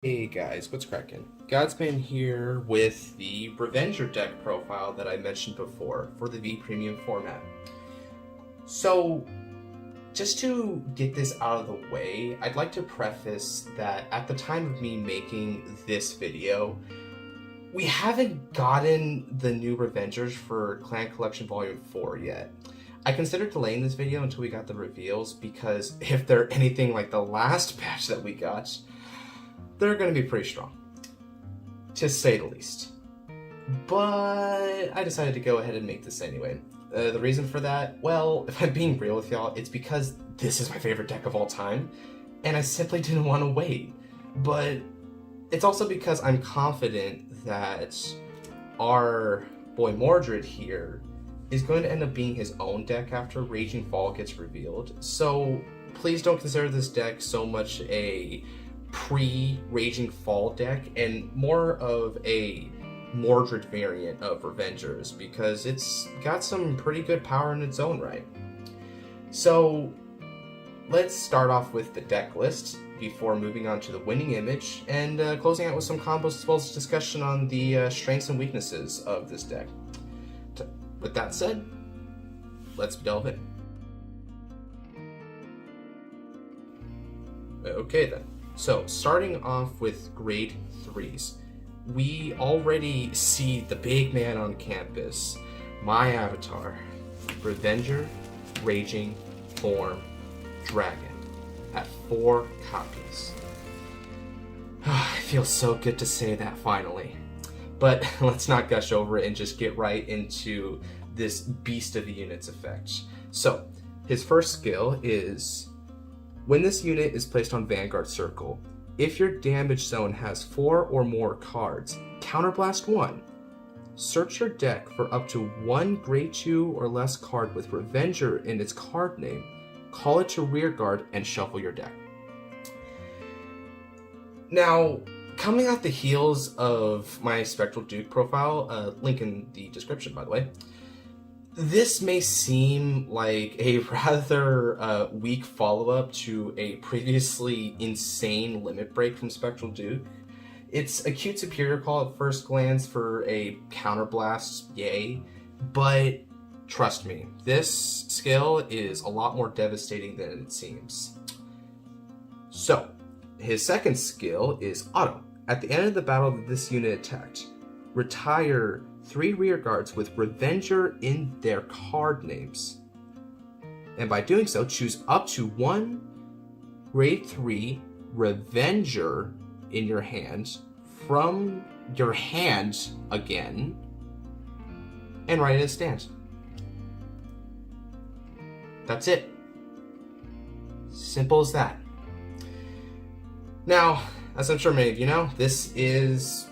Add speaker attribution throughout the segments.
Speaker 1: Hey guys, what's cracking? Godsman here with the Revenger deck profile that I mentioned before for the V Premium format. So, just to get this out of the way, I'd like to preface that at the time of me making this video, we haven't gotten the new Revengers for Clan Collection Volume 4 yet. I considered delaying this video until we got the reveals because if they're anything like the last patch that we got, they're going to be pretty strong, to say the least. But I decided to go ahead and make this anyway. The reason for that, well, if I'm being real with y'all, it's because this is my favorite deck of all time, and I simply didn't want to wait. But it's also because I'm confident that our boy Mordred here is going to end up being his own deck after Raging Fall gets revealed. So please don't consider this deck so much a pre-Raging Fall deck and more of a Mordred variant of Revengers because it's got some pretty good power in its own right. So let's start off with the deck list before moving on to the winning image and closing out with some combos as well as discussion on the strengths and weaknesses of this deck. With that said, let's delve in. Okay then. So, starting off with grade 3s, we already see the big man on campus, my avatar, Revenger, Raging, Form, Dragon, at 4 copies. It feels so good to say that finally. But let's not gush over it and just get right into this Beast of Units effect. So, his first skill is, when this unit is placed on Vanguard Circle, if your damage zone has 4 or more cards, counterblast 1. Search your deck for up to 1 grade 2 or less card with Revenger in its card name, call it to rearguard, and shuffle your deck. Now, coming off the heels of my Spectral Duke profile, link in the description by the way, this may seem like a rather weak follow-up to a previously insane limit break from Spectral Duke. It's a cute superior call at first glance for a counterblast, yay, but trust me, this skill is a lot more devastating than it seems. So, his second skill is Auto. At the end of the battle that this unit attacked, retire 3 rear guards with Revenger in their card names. And by doing so, choose up to 1 grade 3 Revenger in your hand from your hand again and write it as stand. That's it. Simple as that. Now, as I'm sure many of you know, this is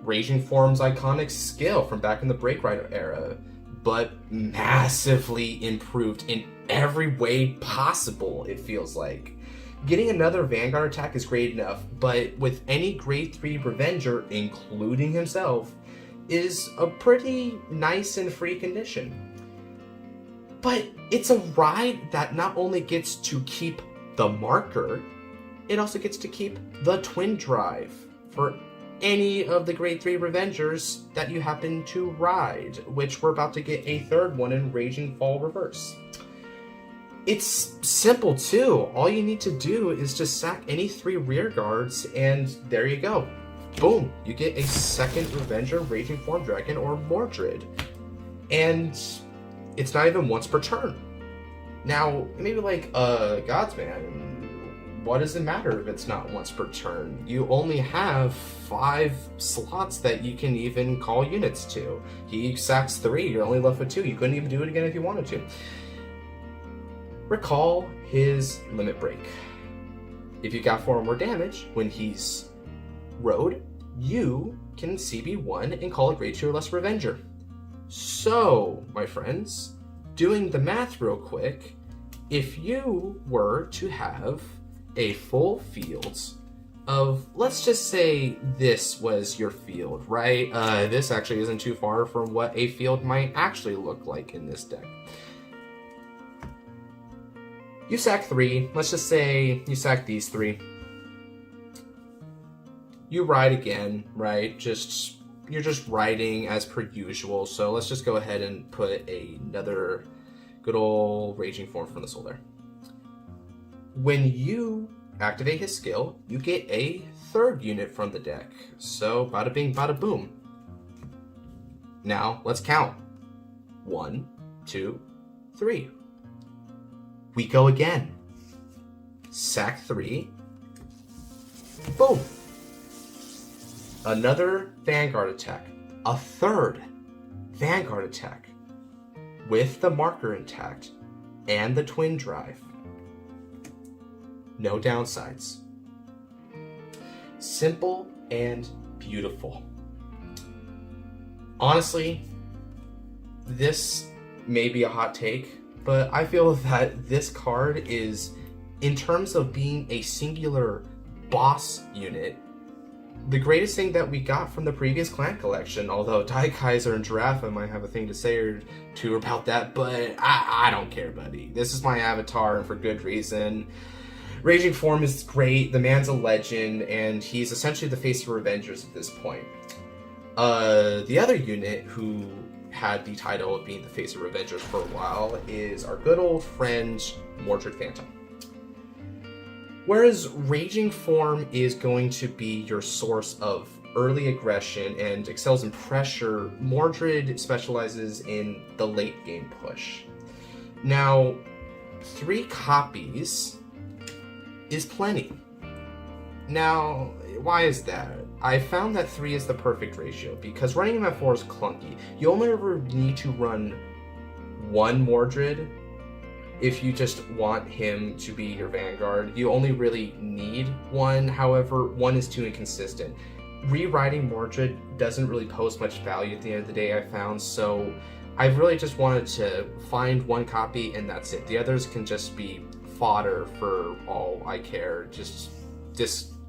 Speaker 1: Raging Form's iconic skill from back in the Break Rider era, but massively improved in every way possible, it feels like. Getting another Vanguard attack is great enough, but with any grade 3 Revenger, including himself, is a pretty nice and free condition. But it's a ride that not only gets to keep the marker, it also gets to keep the Twin Drive for any of the grade 3 Revengers that you happen to ride, which we're about to get a third one in Raging Fall Reverse. It's simple too. All you need to do is just sack any 3 rear guards and there you go. Boom, you get a second Revenger, Raging Form Dragon, or Mordred. And it's not even once per turn. Now, maybe like, Godsman, what does it matter if it's not once per turn? You only have 5 slots that you can even call units to. He sacks 3, you're only left with 2. You couldn't even do it again if you wanted to. Recall his limit break. If you got 4 or more damage when he's rode, you can CB1 and call a grade 2 or less Revenger. So, my friends, doing the math real quick, if you were to have a full field of, let's just say this was your field, right? This actually isn't too far from what a field might actually look like in this deck. You sack 3, let's just say you sack these 3. you ride again, right? You're just riding as per usual. So let's just go ahead and put another good old Raging Form from the soul there. When you activate his skill, you get a third unit from the deck. So bada bing, bada boom. Now let's count. 1, 2, 3. We go again. Sack 3. Boom. Another Vanguard attack. A third Vanguard attack. With the marker intact and the twin drive. No downsides. Simple and beautiful. Honestly, this may be a hot take, but I feel that this card is, in terms of being a singular boss unit, the greatest thing that we got from the previous clan collection. Although Daikaiser and Giraffe might have a thing to say or two about that, but I don't care, buddy. This is my avatar, and for good reason. Raging Form is great, the man's a legend, and he's essentially the face of Revengers at this point. The other unit who had the title of being the face of Revengers for a while is our good old friend, Mordred Phantom. Whereas Raging Form is going to be your source of early aggression and excels in pressure, Mordred specializes in the late game push. Now, 3 copies is plenty. Now, why is that? I found that 3 is the perfect ratio, because running him at 4 is clunky. You only ever need to run 1 Mordred if you just want him to be your Vanguard. You only really need 1, however, 1 is too inconsistent. Rewriting Mordred doesn't really pose much value at the end of the day, I found, so I've really just wanted to find 1 copy and that's it. The others can just be fodder for all I care. Just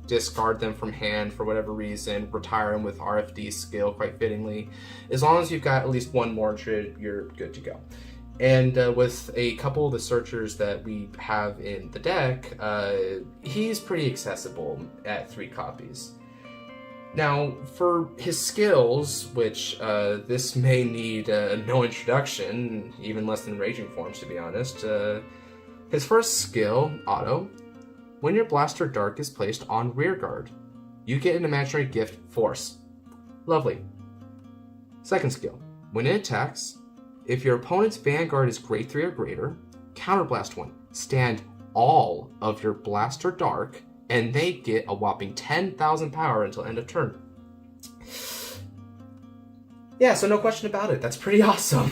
Speaker 1: discard them from hand for whatever reason, retire them with RFD skill quite fittingly. As long as you've got at least 1 Mordred, you're good to go. And with a couple of the searchers that we have in the deck, he's pretty accessible at 3 copies. Now, for his skills, which this may need no introduction, even less than Raging Forms to be honest, his first skill, Auto, when your Blaster Dark is placed on rearguard, you get an imaginary gift, Force. Lovely. Second skill, when it attacks, if your opponent's Vanguard is grade 3 or greater, counterblast 1. Stand all of your Blaster Dark, and they get a whopping 10,000 power until end of turn. Yeah, so no question about it. That's pretty awesome.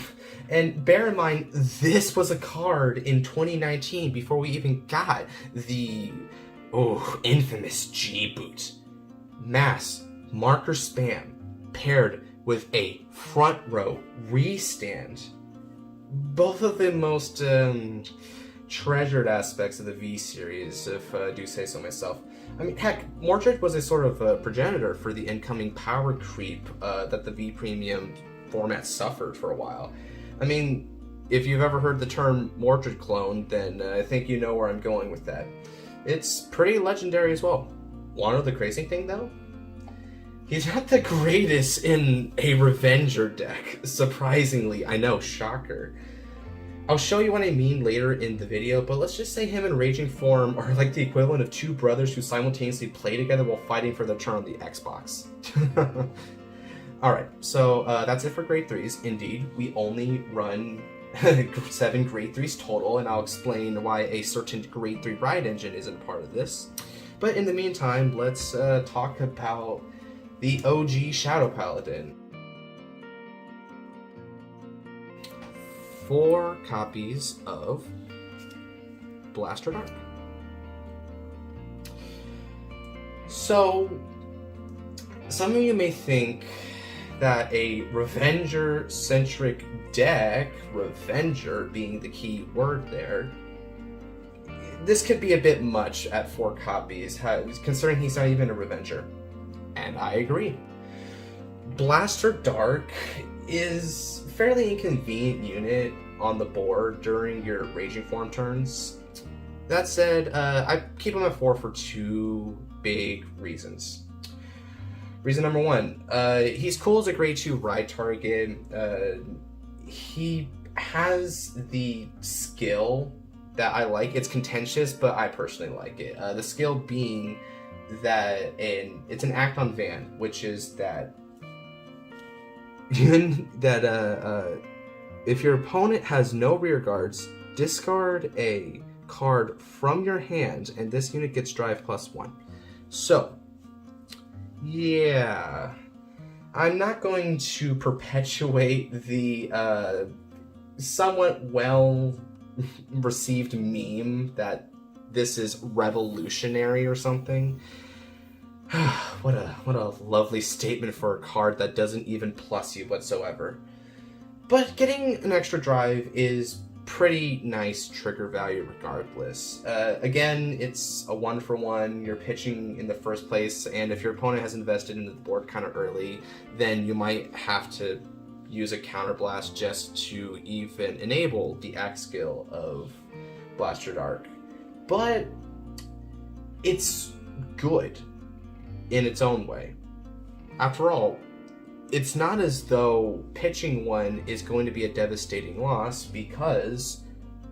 Speaker 1: And bear in mind, this was a card in 2019 before we even got the infamous G-Boot. Mass marker spam paired with a front row restand. Both of the most treasured aspects of the V series, if I do say so myself. I mean, heck, Mordred was a sort of a progenitor for the incoming power creep that the V Premium format suffered for a while. I mean, if you've ever heard the term Mordred clone, then I think you know where I'm going with that. It's pretty legendary as well. Want to know the crazy thing, though? He's not the greatest in a Revenger deck, surprisingly. I know, shocker. I'll show you what I mean later in the video, but let's just say him and Raging Form are like the equivalent of 2 brothers who simultaneously play together while fighting for their turn on the Xbox. Alright, so that's it for grade 3s. Indeed, we only run 7 grade 3s total, and I'll explain why a certain grade 3 ride engine isn't part of this. But in the meantime, let's talk about the OG Shadow Paladin. 4 copies of Blaster Dark. So, some of you may think that a Revenger-centric deck, Revenger being the key word there, this could be a bit much at 4 copies, considering he's not even a Revenger. And I agree. Blaster Dark is a fairly inconvenient unit on the board during your Raging Form turns. That said, I keep him at 4 for 2 big reasons. Reason number one, he's cool as a grade 2 ride target. He has the skill that I like. It's contentious, but I personally like it. The skill being that it's an act on Van, which is that if your opponent has no rear guards, discard a card from your hand, and this unit gets drive +1. So, yeah, I'm not going to perpetuate the somewhat well received meme that this is revolutionary or something. What a lovely statement for a card that doesn't even plus you whatsoever. But getting an extra drive is pretty nice trigger value regardless. Again, it's a 1-for-1. You're pitching in the first place, and if your opponent has invested into the board kind of early, then you might have to use a counterblast just to even enable the act skill of Blaster Dark. But it's good in its own way. After all, it's not as though pitching one is going to be a devastating loss because,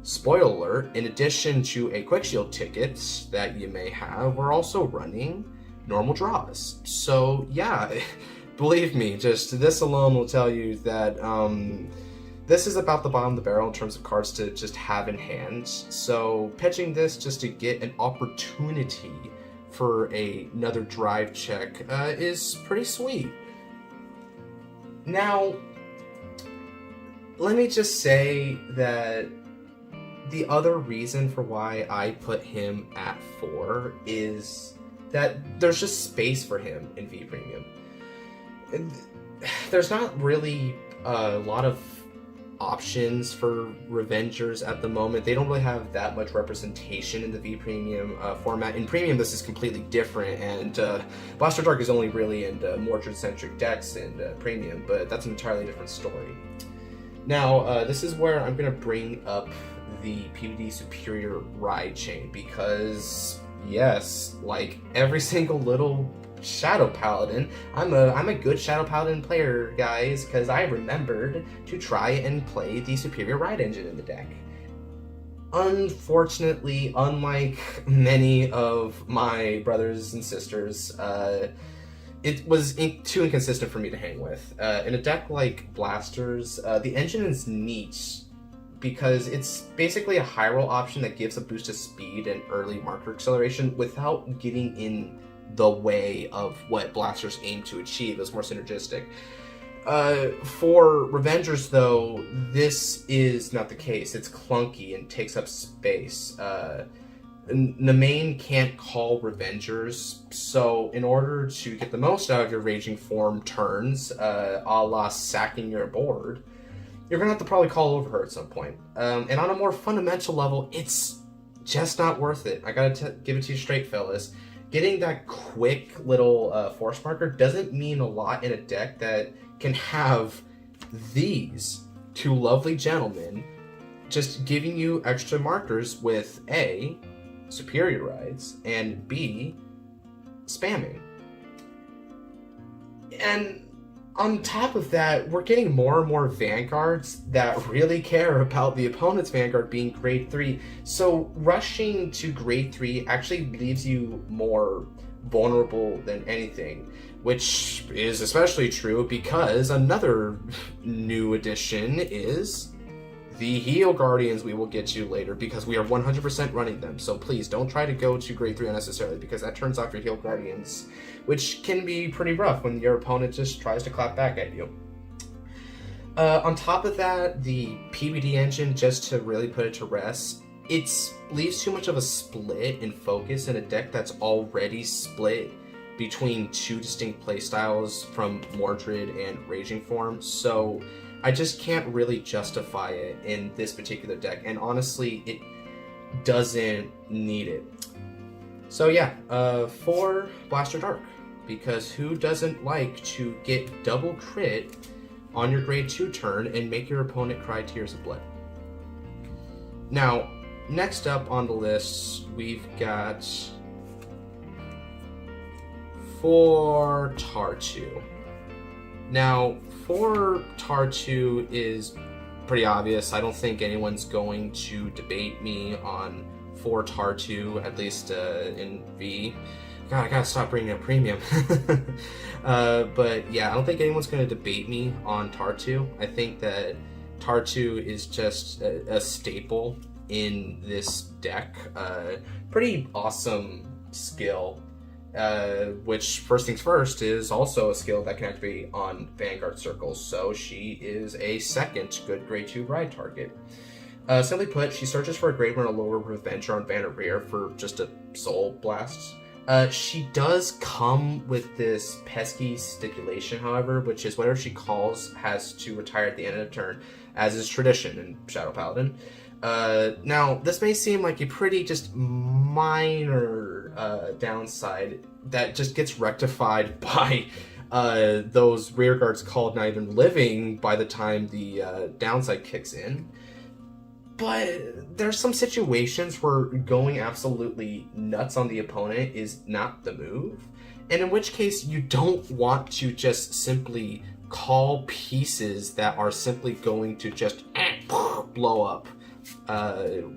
Speaker 1: spoiler alert, in addition to a quick shield ticket that you may have, we're also running normal draws. So yeah, believe me, just this alone will tell you that this is about the bottom of the barrel in terms of cards to just have in hand. So pitching this just to get an opportunity for another drive check is pretty sweet. Now, let me just say that the other reason for why I put him at 4 is that there's just space for him in V Premium. There's not really a lot of options for Revengers at the moment. They don't really have that much representation in the V Premium format. In Premium, this is completely different, and Blaster Dark is only really in Mordred-centric decks in Premium, but that's an entirely different story. Now, this is where I'm going to bring up the PvD Superior Ride Chain, because, yes, like every single little Shadow Paladin, I'm a good Shadow Paladin player, guys, because I remembered to try and play the Superior Ride engine in the deck. Unfortunately, unlike many of my brothers and sisters, it was too inconsistent for me to hang with. In a deck like Blasters, the engine is neat because it's basically a high roll option that gives a boost to speed and early marker acceleration without getting in the way of what Blasters aim to achieve. It's more synergistic. For Revengers, though, this is not the case. It's clunky and takes up space. Namain can't call Revengers, so in order to get the most out of your Raging Form turns, a la sacking your board, you're going to have to probably call over her at some point. And on a more fundamental level, it's just not worth it. I gotta give it to you straight, fellas. Getting that quick little force marker doesn't mean a lot in a deck that can have these two lovely gentlemen just giving you extra markers with A, superior rides, and B, spamming. And on top of that, we're getting more and more Vanguards that really care about the opponent's Vanguard being grade 3. So rushing to grade 3 actually leaves you more vulnerable than anything, which is especially true because another new addition is the Heal Guardians we will get to later, because we are 100% running them. So please don't try to go to grade 3 unnecessarily, because that turns off your Heal Guardians, which can be pretty rough when your opponent just tries to clap back at you. On top of that, the PvD engine, just to really put it to rest, it leaves too much of a split in focus in a deck that's already split between two distinct playstyles from Mordred and Raging Form. So I just can't really justify it in this particular deck, and honestly, it doesn't need it. So yeah, for Blaster Dark, because who doesn't like to get double crit on your grade 2 turn and make your opponent cry tears of blood? Now, next up on the list, we've got for Tar2. Now, for Tar2 is pretty obvious. I don't think anyone's going to debate me on for Tar2, at least in V. God, I gotta stop bringing up premium. But yeah, I don't think anyone's going to debate me on Tar2. I think that Tar2 is just a staple in this deck. Pretty awesome skill, which, first things first, is also a skill that can activate on Vanguard circles, so she is a second good grade 2 ride target. Simply put, she searches for a grade 1 or lower Revenger on Van Rear for just a soul blast. She does come with this pesky stipulation, however, which is whatever she calls has to retire at the end of the turn, as is tradition in Shadow Paladin. Now, this may seem like a pretty just minor downside that just gets rectified by those rear guards called not even living by the time the downside kicks in. But there's some situations where going absolutely nuts on the opponent is not the move, and in which case you don't want to just simply call pieces that are simply going to just blow up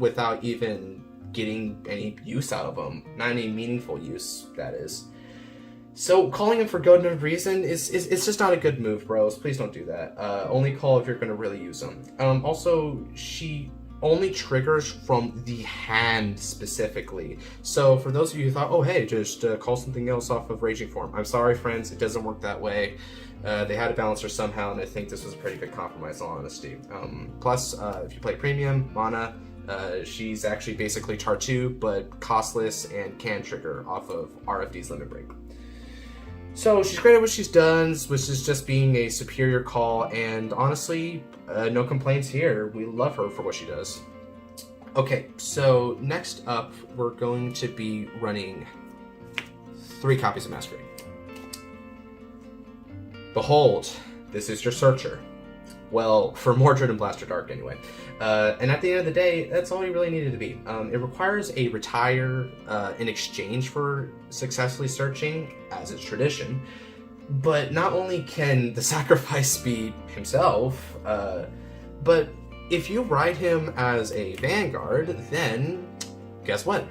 Speaker 1: without even getting any use out of them. Not any meaningful use, that is. So calling him for good no reason is just not a good move, bros. Please don't do that. Only call if you're going to really use them. Also, she only triggers from the hand specifically. So for those of you who thought, oh hey, just call something else off of Raging Form, I'm sorry friends, it doesn't work that way. They had to balance her somehow, and I think this was a pretty good compromise, in all honesty. Plus, if you play premium, mana, she's actually basically Tar2, but costless and can trigger off of RFD's Limit Break. So she's great at what she's done, which is just being a superior call, and honestly, no complaints here. We love her for what she does. Okay, so next up, we're going to be running 3 copies of Masquerade. Behold, this is your searcher. Well, for Mordred and Blaster Dark anyway. And at the end of the day, that's all you really needed to be. It requires a retire in exchange for successfully searching, as is tradition. But not only can the sacrifice be himself, but if you ride him as a Vanguard, then guess what?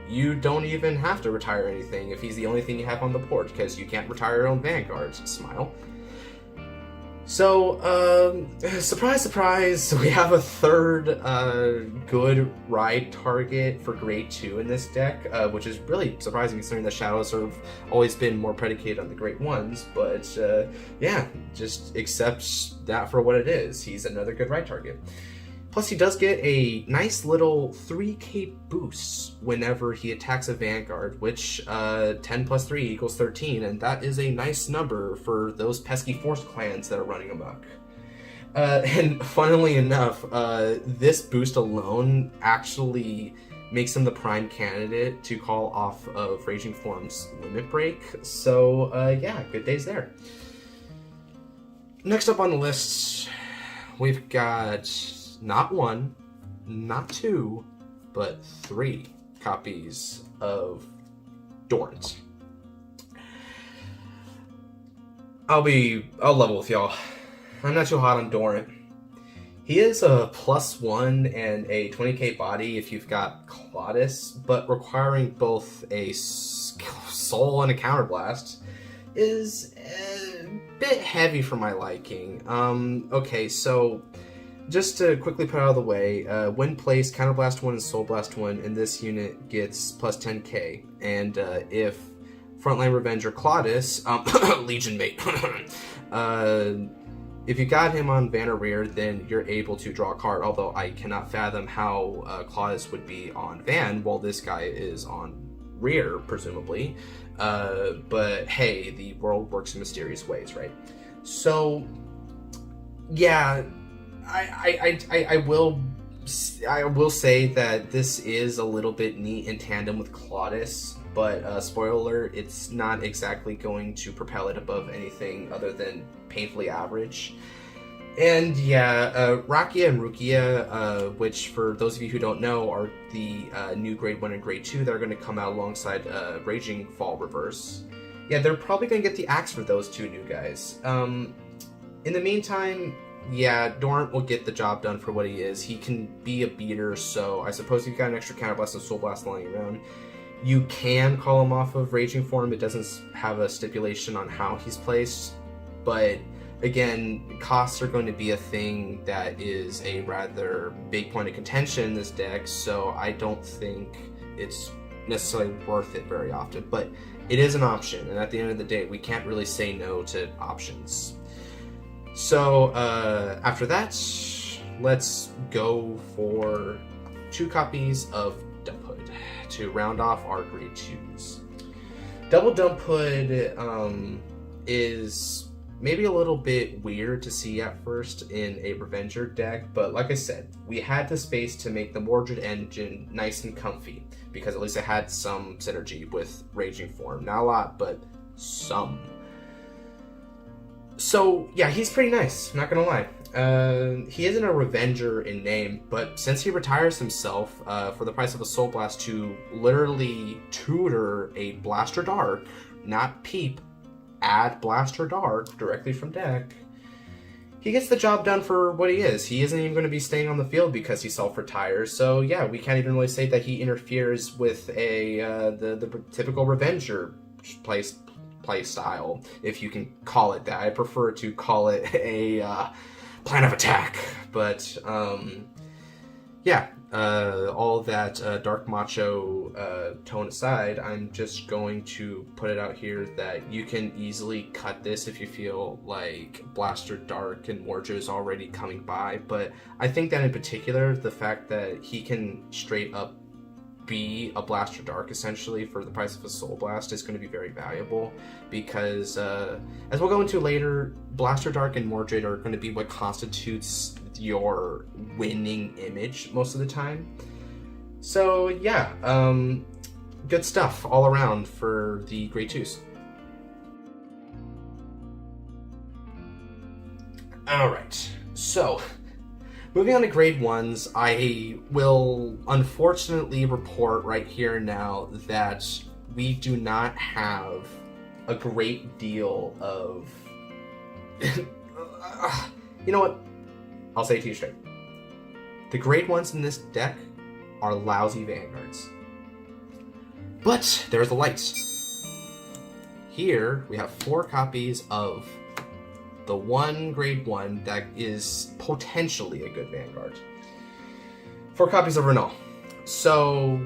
Speaker 1: You don't even have to retire anything if he's the only thing you have on the board, because you can't retire your own Vanguards. Smile. So, surprise, surprise, we have a third good ride target for grade 2 in this deck, which is really surprising considering the Shadows have always been more predicated on the grade 1s, but yeah, just accept that for what it is. He's another good ride target. Plus, he does get a nice little 3k boost whenever he attacks a Vanguard, which 10 plus 3 equals 13, and that is a nice number for those pesky Force clans that are running amok. And funnily enough, this boost alone actually makes him the prime candidate to call off of Raging Form's Limit Break, so yeah, good days there. Next up on the list, we've got not 1, not 2, but 3 copies of Dorrant. I'll level with y'all. I'm not too hot on Dorrant. He is a +1 and a 20k body if you've got Claudus, but requiring both a soul and a counterblast is a bit heavy for my liking. Okay, so just to quickly put out of the way, when placed, Counterblast 1 and Soul Blast 1 in this unit gets plus 10k, and if Frontline Revenger Claudus, Legion Mate, if you got him on Vanner Rear, then you're able to draw a card, although I cannot fathom how Claudus would be on Van while this guy is on Rear, presumably. But hey, the world works in mysterious ways, right? So, yeah, I will say that this is a little bit neat in tandem with Claudus, but spoiler alert, it's not exactly going to propel it above anything other than painfully average. And yeah, Rakia and Rukia, which for those of you who don't know are the new grade 1 and grade 2 that are going to come out alongside Raging Fall Reverse. yeah, they're probably going to get the axe for those two new guys. In the meantime, yeah, Dorant will get the job done for what he is. He can be a beater, so I suppose you've got an extra Counterblast and Soul Blast lying around. You can call him off of Raging Form. It doesn't have a stipulation on how he's placed, but again, costs are going to be a thing that is a rather big point of contention in this deck, so I don't think it's necessarily worth it very often, but it is an option, and at the end of the day, we can't really say no to options. So after that, let's go for 2 copies of Dump Hood to round off our grade 2s. Double Dump Hood is maybe a little bit weird to see at first in a Revenger deck, but like I said, we had the space to make the Mordred engine nice and comfy, because at least it had some synergy with Raging Form. Not a lot, but some. So yeah, he's pretty nice, not gonna lie. He isn't a Revenger in name, but since he retires himself for the price of a Soul Blast to literally tutor a Blaster Dark, not Peep, add Blaster Dark directly from deck, he gets the job done for what he is. He isn't even going to be staying on the field because he self-retires, so yeah, we can't even really say that he interferes with the typical Revenger play style, if you can call it that. I prefer to call it a plan of attack, but yeah, all that dark macho tone aside, I'm just going to put it out here that you can easily cut this if you feel like Blaster Dark and Mordred is already coming by, but I think that in particular, the fact that he can straight up be a Blaster Dark essentially for the price of a Soul Blast is going to be very valuable, because as we'll go into later, Blaster Dark and Mordred are going to be what constitutes your winning image most of the time. So yeah, good stuff all around for the grade 2s. Alright, so moving on to grade 1s, I will unfortunately report right here and now that we do not have a great deal of... You know what? I'll say it to you straight. The grade 1s in this deck are lousy Vanguards. But there's the lights. Here we have 4 copies of the one grade 1 that is potentially a good Vanguard. 4 copies of Renault. So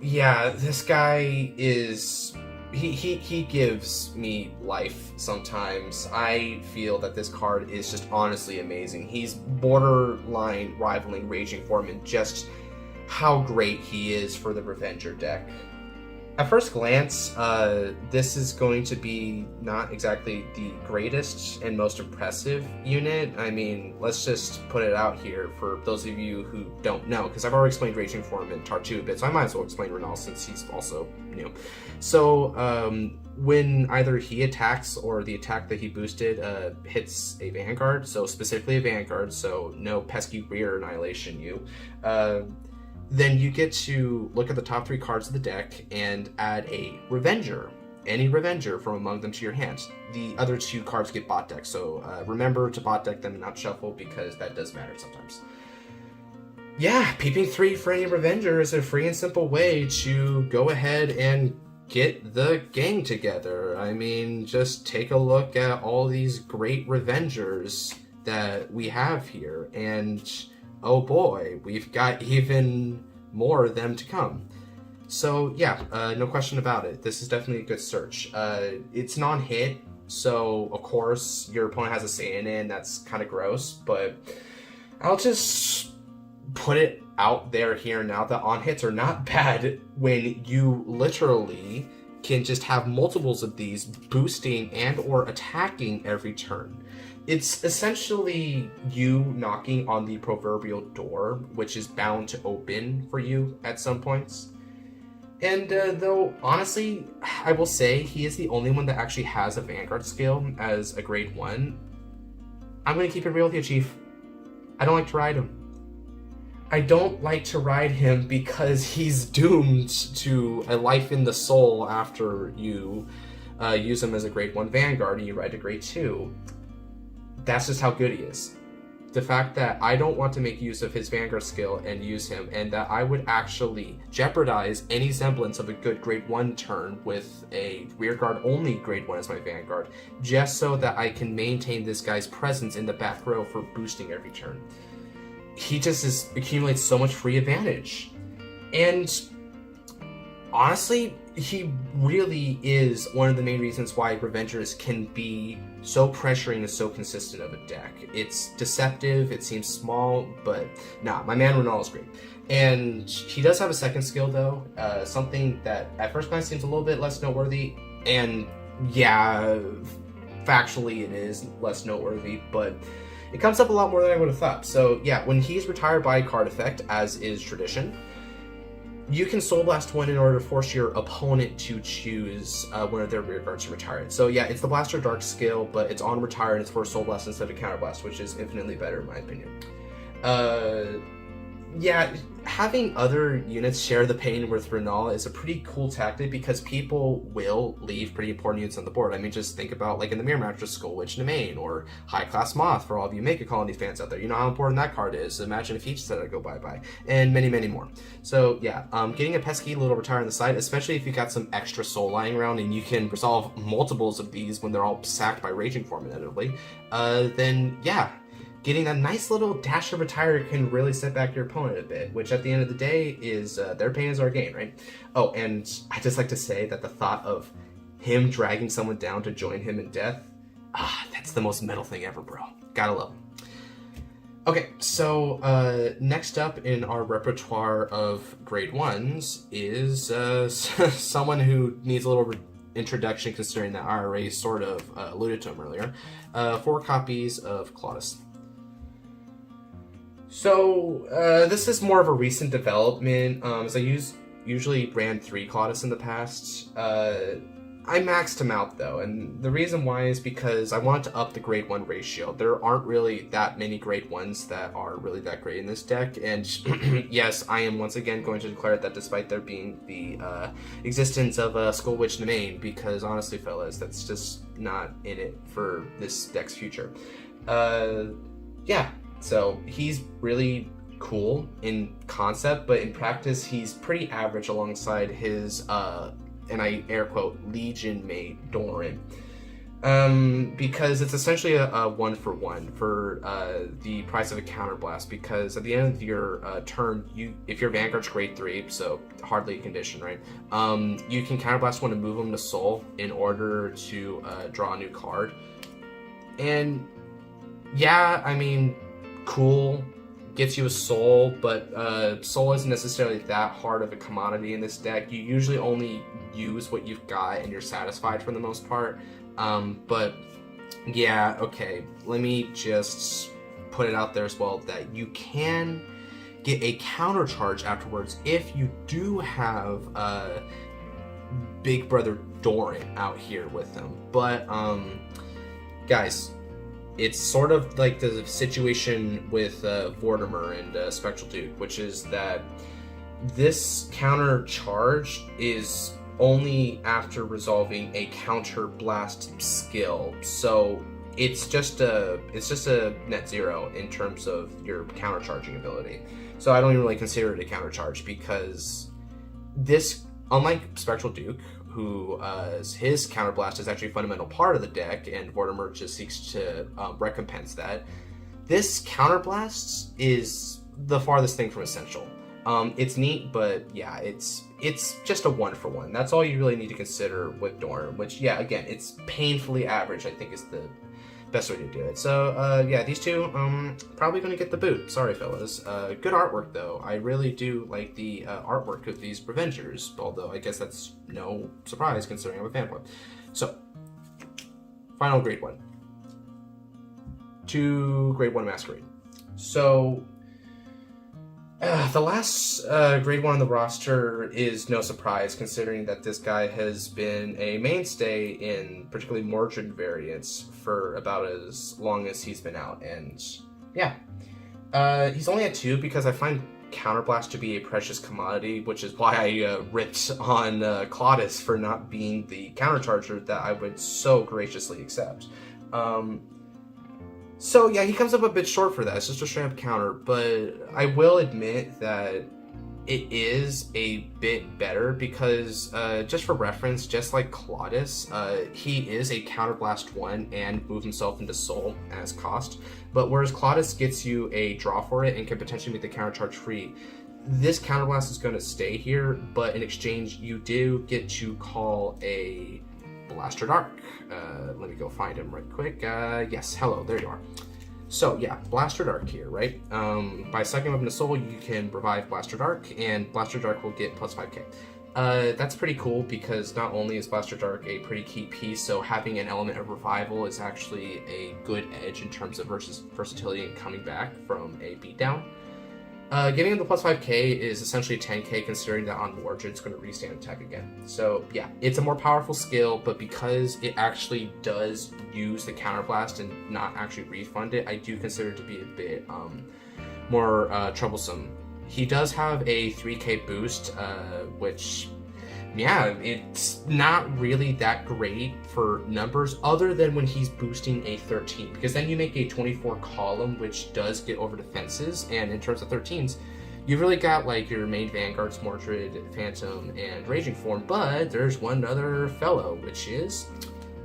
Speaker 1: yeah, this guy is... He gives me life sometimes. I feel that this card is just honestly amazing. He's borderline rivaling Raging Form in just how great he is for the Revenger deck. At first glance, this is going to be not exactly the greatest and most impressive unit. I mean, let's just put it out here for those of you who don't know, because I've already explained Raging Form and Tartu a bit, so I might as well explain Renal since he's also new. So, when either he attacks or the attack that he boosted hits a Vanguard, so specifically a Vanguard, so no pesky rear annihilation you, then you get to look at the top 3 cards of the deck and add a Revenger, any Revenger from among them to your hand. The other 2 cards get bot deck, so remember to bot deck them and not shuffle, because that does matter sometimes. Yeah, peeping 3 for any Revenger is a free and simple way to go ahead and get the gang together. I mean, just take a look at all these great Revengers that we have here, and oh boy, we've got even more of them to come. So yeah, no question about it. This is definitely a good search. It's non-hit, so of course your opponent has a say in it, and that's kind of gross, but I'll just put it out there here now that on-hits are not bad when you literally can just have multiples of these boosting and or attacking every turn. It's essentially you knocking on the proverbial door, which is bound to open for you at some points. And though, honestly, I will say he is the only one that actually has a Vanguard skill as a grade 1. I'm going to keep it real with you, Chief. I don't like to ride him. I don't like to ride him because he's doomed to a life in the soul after you use him as a grade 1 Vanguard and you ride to grade 2. That's just how good he is. The fact that I don't want to make use of his Vanguard skill and use him, and that I would actually jeopardize any semblance of a good grade 1 turn with a rearguard only grade 1 as my Vanguard, just so that I can maintain this guy's presence in the back row for boosting every turn. He just accumulates so much free advantage. And honestly, he really is one of the main reasons why Revengers can be so pressuring and so consistent of a deck. It's deceptive, it seems small, but nah, my man Renal is great. And he does have a second skill though, something that at first glance seems a little bit less noteworthy, and yeah, factually it is less noteworthy, but it comes up a lot more than I would have thought. So yeah, when he's retired by card effect, as is tradition, you can Soul Blast one in order to force your opponent to choose one of their rear guards to retire it. So yeah, it's the Blaster Dark skill, but it's on retire and it's for Soul Blast instead of Counter Blast, which is infinitely better in my opinion. Yeah, having other units share the pain with Renal is a pretty cool tactic because people will leave pretty important units on the board. I mean, just think about, like in the Mirror Mattress, Skull Witch Nemain, or High Class Moth for all of you Make a Colony fans out there. You know how important that card is. Imagine if each set to go bye-bye. And many, many more. So yeah, getting a pesky little retire on the side, especially if you got some extra soul lying around and you can resolve multiples of these when they're all sacked by Raging Form inevitably, then yeah, getting a nice little dash of retire can really set back your opponent a bit, which at the end of the day is their pain is our gain, right? Oh, and I just like to say that the thought of him dragging someone down to join him in death, that's the most metal thing ever, bro. Gotta love him. Okay, so next up in our repertoire of grade 1s is someone who needs a little introduction considering that I already sort of alluded to him earlier. 4 copies of Claudus. So, this is more of a recent development, as I usually ran 3 Claudus in the past. I maxed him out though, and the reason why is because I wanted to up the grade 1 ratio. There aren't really that many grade 1s that are really that great in this deck, and yes, I am once again going to declare that despite there being the existence of Skull Witch Nemain, because honestly fellas, that's just not in it for this deck's future. Yeah. So he's really cool in concept, but in practice he's pretty average alongside his, and I air quote, Legion mate Doran. Because it's essentially a 1-for-1 for the price of a counterblast, because at the end of your turn, if your Vanguard's grade 3, so hardly a condition, right? You can counterblast one and move them to Soul in order to draw a new card. And yeah, I mean, cool, gets you a soul, but soul isn't necessarily that hard of a commodity in this deck. You usually only use what you've got and you're satisfied for the most part. But yeah, okay, let me just put it out there as well that you can get a counter charge afterwards if you do have Big Brother Doran out here with them. But guys, it's sort of like the situation with Vortimer and Spectral Duke, which is that this counter charge is only after resolving a counter blast skill. So it's just a net zero in terms of your counter charging ability. So I don't even really consider it a counter charge because this, unlike Spectral Duke, who his counterblast is actually a fundamental part of the deck, and Vortimer just seeks to recompense that. This counterblast is the farthest thing from essential. It's neat, but yeah, it's just a 1-for-1. That's all you really need to consider with Dorn, which yeah, again, it's painfully average, I think is the best way to do it. So yeah, these two probably gonna get the boot. Sorry fellas. Good artwork though. I really do like the artwork of these Revengers, although I guess that's no surprise considering I'm a fanboy. So final grade 1 to grade 1 Masquerade. So the last grade 1 on the roster is no surprise, considering that this guy has been a mainstay in particularly Mordred variants for about as long as he's been out. And yeah, he's only at 2 because I find Counterblast to be a precious commodity, which is why I ripped on Claudius for not being the countercharger that I would so graciously accept. So yeah, he comes up a bit short for that. It's just a straight up counter, but I will admit that it is a bit better because, just for reference, just like Claudius, he is a Counterblast 1 and move himself into Soul as cost. But whereas Claudius gets you a draw for it and can potentially make the countercharge free, this Counterblast is going to stay here, but in exchange, you do get to call a Blaster Dark. Let me go find him right quick. Yes, hello, there you are. So yeah, Blaster Dark here, right? By sucking him up into Soul, you can revive Blaster Dark, and Blaster Dark will get plus 5k. That's pretty cool because not only is Blaster Dark a pretty key piece, so having an element of revival is actually a good edge in terms of versatility and coming back from a beatdown. Getting him the plus 5k is essentially 10k, considering that on Mordred it's going to restand attack again. So yeah, it's a more powerful skill, but because it actually does use the counterblast and not actually refund it, I do consider it to be a bit more troublesome. He does have a 3k boost, which, yeah, it's not really that great for numbers other than when he's boosting a 13, because then you make a 24 column, which does get over defenses, and in terms of 13s, you've really got like your main Vanguards, Mordred, Phantom, and Raging Form, but there's one other fellow, which is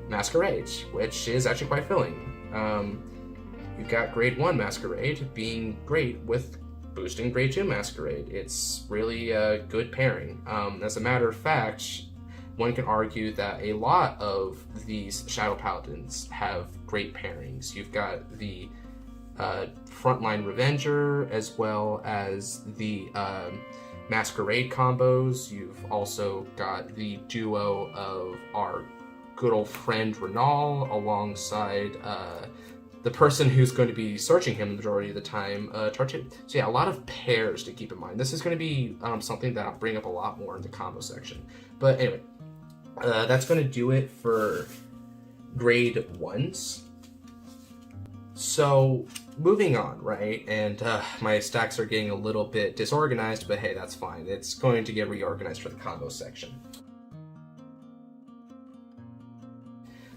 Speaker 1: Masquerade, which is actually quite filling. You've got Grade 1 Masquerade being great with boosting Grade 2 Masquerade. It's really a good pairing. As a matter of fact, one can argue that a lot of these Shadow Paladins have great pairings. You've got the Frontline Revenger as well as the Masquerade combos. You've also got the duo of our good old friend Renal alongside the person who's going to be searching him the majority of the time, Tartu. So yeah, a lot of pairs to keep in mind. This is going to be something that I'll bring up a lot more in the combo section. But anyway, that's going to do it for grade 1s. So moving on, right? And my stacks are getting a little bit disorganized, but hey, that's fine. It's going to get reorganized for the combo section.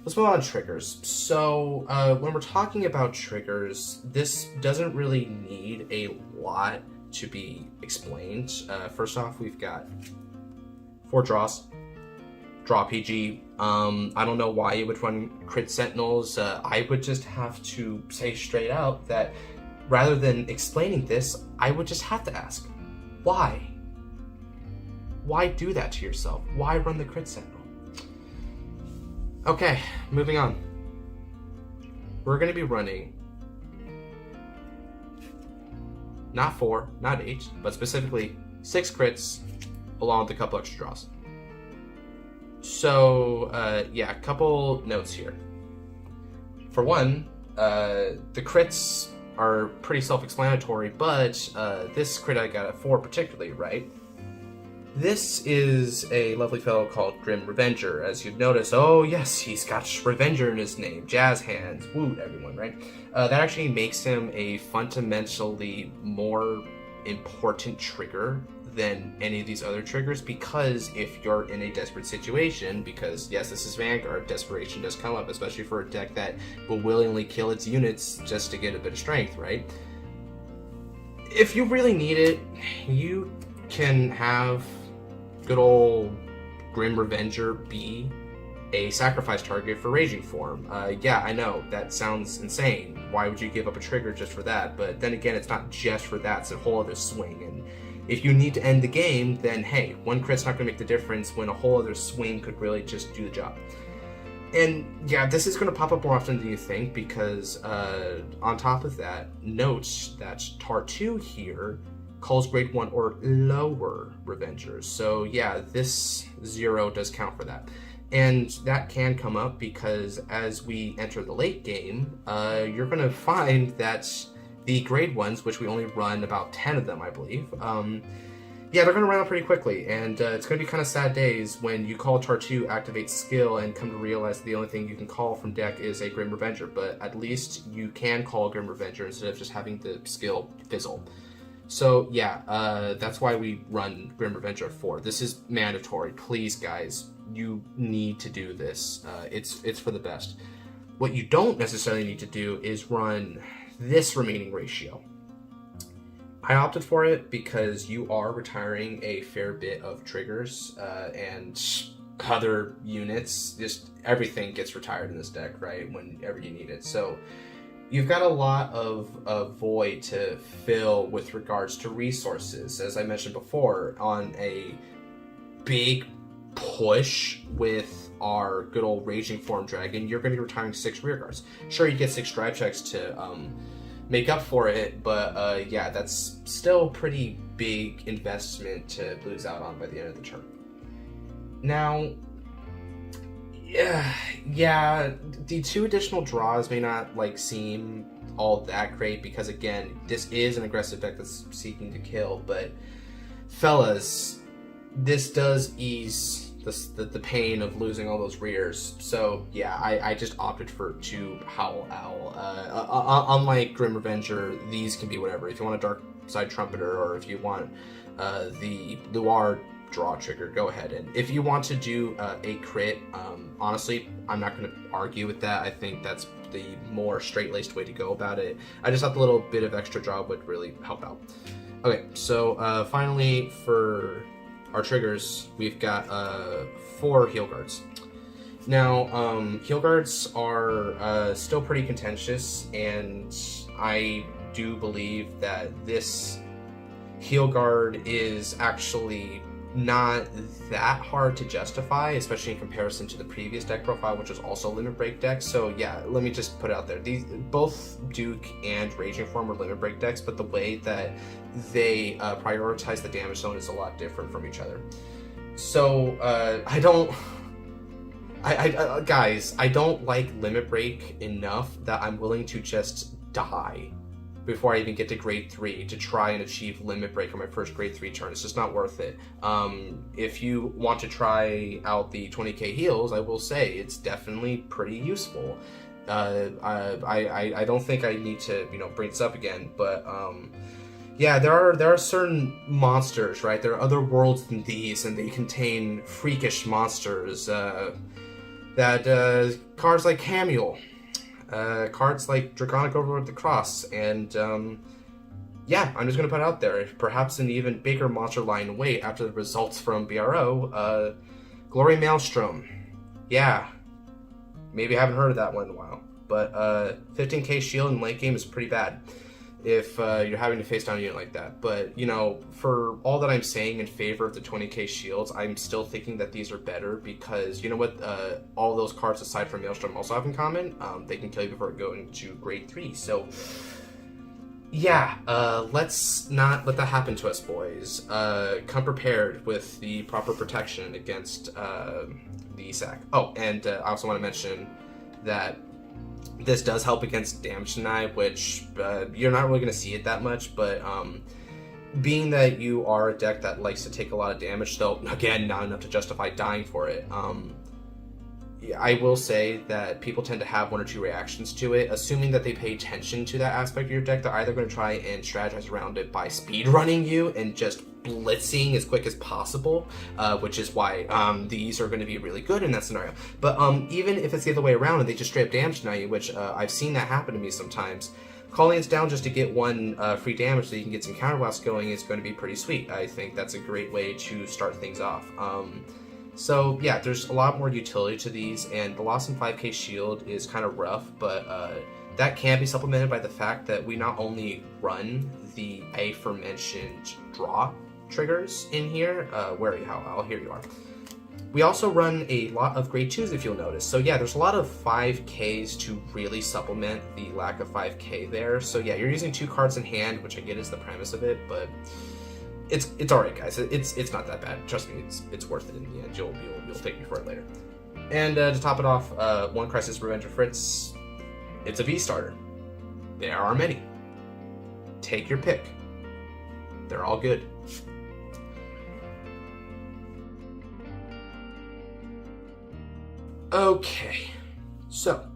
Speaker 1: Let's move on to triggers. So when we're talking about triggers, this doesn't really need a lot to be explained. First off, we've got 4 draws, draw PG. I don't know why you would run crit sentinels. I would just have to say straight out that rather than explaining this, I would just have to ask, why? Why do that to yourself? Why run the crit sentinel? Okay, moving on. We're going to be running not 4, not 8, but specifically 6 crits along with a couple extra draws. So, yeah, a couple notes here. For one, the crits are pretty self-explanatory, but this crit I got a 4 particularly, right? This is a lovely fellow called Grim Revenger. As you've noticed, oh yes, he's got Revenger in his name. Jazz hands. Woo, everyone, right? That actually makes him a fundamentally more important trigger than any of these other triggers, because if you're in a desperate situation, because yes, this is Vanguard, desperation does come up, especially for a deck that will willingly kill its units just to get a bit of strength, right? If you really need it, you can have good old Grim Revenger be a sacrifice target for Raging Form. Yeah, I know, that sounds insane. Why would you give up a trigger just for that? But then again, it's not just for that, it's a whole other swing. And if you need to end the game, then hey, one crit's not going to make the difference when a whole other swing could really just do the job. And yeah, this is going to pop up more often than you think, because on top of that, note that Tartu here calls grade 1 or lower Revengers. So yeah, this 0 does count for that. And that can come up because as we enter the late game, you're going to find that the grade 1s, which we only run about 10 of them, I believe, yeah, they're going to run out pretty quickly. And it's going to be kind of sad days when you call Tartu, activate skill, and come to realize that the only thing you can call from deck is a Grim Revenger. But at least you can call Grim Revenger instead of just having the skill fizzle. So yeah, that's why we run Grim Revenger 4. This is mandatory. Please, guys, you need to do this. It's for the best. What you don't necessarily need to do is run this remaining ratio. I opted for it because you are retiring a fair bit of triggers and other units. Just everything gets retired in this deck, right? Whenever you need it. So you've got a lot of void to fill with regards to resources. As I mentioned before, on a big push with our good old Raging Form Dragon, you're going to be retiring 6 rear guards. Sure, you get 6 drive checks to make up for it, but yeah, that's still pretty big investment to lose out on by the end of the turn. Now, yeah, the 2 additional draws may not like seem all that great because again, this is an aggressive deck that's seeking to kill, but fellas, this does ease the pain of losing all those rears. So yeah, I just opted for 2 Howl Owl. Unlike Grim Revenger, these can be whatever. If you want a Dark Side Trumpeter, or if you want the Luar draw trigger, go ahead. And if you want to do a crit, honestly, I'm not going to argue with that. I think that's the more straight-laced way to go about it. I just thought the little bit of extra draw would really help out. Okay, so finally for our triggers, we've got 4 heal guards. Now, heal guards are still pretty contentious, and I do believe that this heal guard is actually not that hard to justify, especially in comparison to the previous deck profile, which was also Limit Break deck. So yeah, let me just put it out there. These both Duke and Raging Form were Limit Break decks, but the way that they prioritize the damage zone is a lot different from each other. So guys, I don't like Limit Break enough that I'm willing to just die before I even get to grade 3 to try and achieve Limit Break on my first grade 3 turn. It's just not worth it. If you want to try out the 20k heals, I will say it's definitely pretty useful. I don't think I need to bring this up again, but yeah, there are certain monsters, right? There are other worlds than these, and they contain freakish monsters. That cards like Camule. Cards like Draconic Overlord the Cross, and yeah, I'm just going to put it out there, perhaps an even bigger monster lying in wait after the results from BRO, Glory Maelstrom. Yeah, maybe I haven't heard of that one in a while, but 15k shield in late game is pretty bad if you're having to face down a unit like that. But, for all that I'm saying in favor of the 20k shields, I'm still thinking that these are better because, you know what, all those cards aside from Maelstrom also have in common? They can kill you before going to grade 3. So, yeah, let's not let that happen to us, boys. Come prepared with the proper protection against the sack. Oh, and I also want to mention that this does help against damage deny, which you're not really going to see it that much, but being that you are a deck that likes to take a lot of damage, though, again, not enough to justify dying for it, I will say that people tend to have 1 or 2 reactions to it. Assuming that they pay attention to that aspect of your deck, they're either going to try and strategize around it by speedrunning you and just blitzing as quick as possible, which is why these are going to be really good in that scenario. But even if it's the other way around and they just straight up damage deny you, which I've seen that happen to me sometimes, calling it down just to get 1 free damage so you can get some counterblasts going is going to be pretty sweet. I think that's a great way to start things off. So yeah, there's a lot more utility to these, and the loss in 5k shield is kind of rough, but that can be supplemented by the fact that we not only run the aforementioned draw triggers in here, where are you, Hal? Here you are. We also run a lot of grade 2s, if you'll notice. So yeah, there's a lot of 5ks to really supplement the lack of 5k there. So yeah, you're using 2 cards in hand, which I get is the premise of it, but it's alright, guys. It's not that bad. Trust me, it's worth it in the end. You'll thank me for it later. And to top it off, 1 Crisis Revenger Fritz. It's a V starter. There are many. Take your pick. They're all good. Okay, so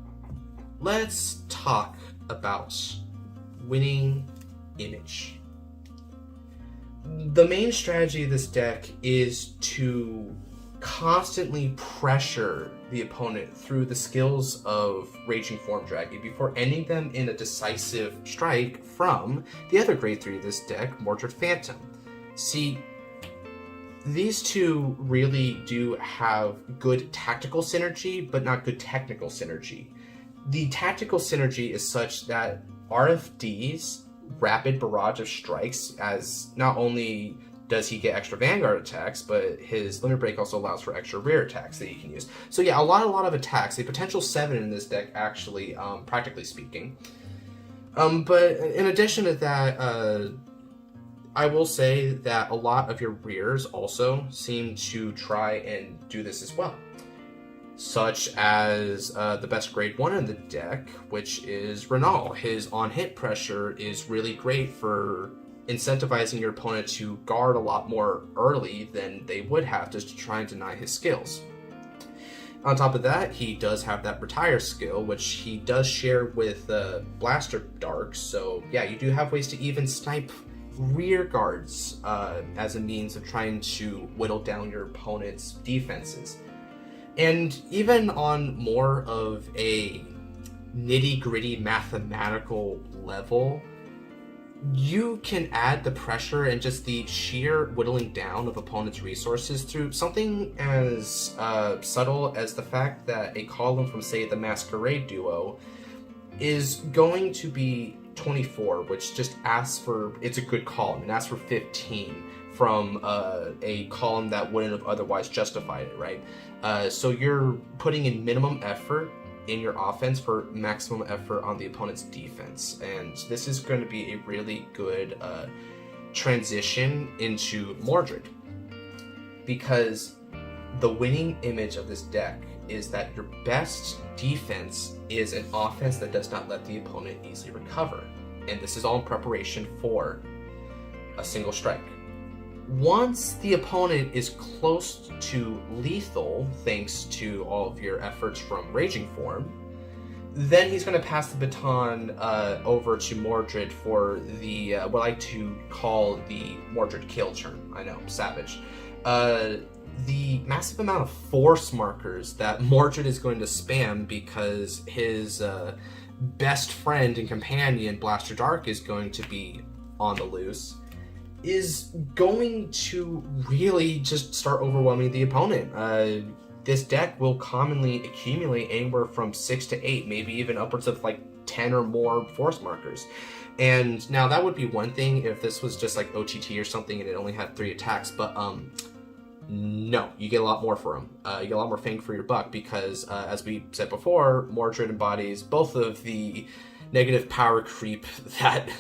Speaker 1: let's talk about winning image. The main strategy of this deck is to constantly pressure the opponent through the skills of Raging Form Dragon before ending them in a decisive strike from the other grade 3 of this deck, Mordred Phantom. See, these two really do have good tactical synergy, but not good technical synergy. The tactical synergy is such that RFD's rapid barrage of strikes, as not only does he get extra Vanguard attacks, but his Limit Break also allows for extra rear attacks that he can use. So yeah, a lot of attacks. A potential 7 in this deck, actually, practically speaking. But in addition to that, I will say that a lot of your rears also seem to try and do this as well. Such as the best grade 1 in the deck, which is Renal. His on-hit pressure is really great for incentivizing your opponent to guard a lot more early than they would have just to try and deny his skills. On top of that, he does have that retire skill, which he does share with Blaster Dark, so yeah, you do have ways to even snipe rear guards as a means of trying to whittle down your opponent's defenses. And even on more of a nitty-gritty mathematical level, you can add the pressure and just the sheer whittling down of opponents' resources through something as subtle as the fact that a column from, say, the Masquerade duo is going to be 24, which just asks for, it's a good column, and asks for 15 from a column that wouldn't have otherwise justified it, right? So you're putting in minimum effort in your offense for maximum effort on the opponent's defense, and this is going to be a really good transition into Mordred, because the winning image of this deck is that your best defense is an offense that does not let the opponent easily recover, and this is all in preparation for a single strike. Once the opponent is close to lethal, thanks to all of your efforts from Raging Form, then he's going to pass the baton over to Mordred for the, what I like to call the Mordred kill turn. I know, savage. The massive amount of force markers that Mordred is going to spam because his best friend and companion, Blaster Dark, is going to be on the loose, is going to really just start overwhelming the opponent. This deck will commonly accumulate anywhere from 6 to 8, maybe even upwards of like 10 or more force markers. And now that would be one thing if this was just like OTT or something and it only had 3 attacks, but no, you get a lot more for him. You get a lot more bang for your buck because, as we said before, Mordred embodies both of the negative power creep that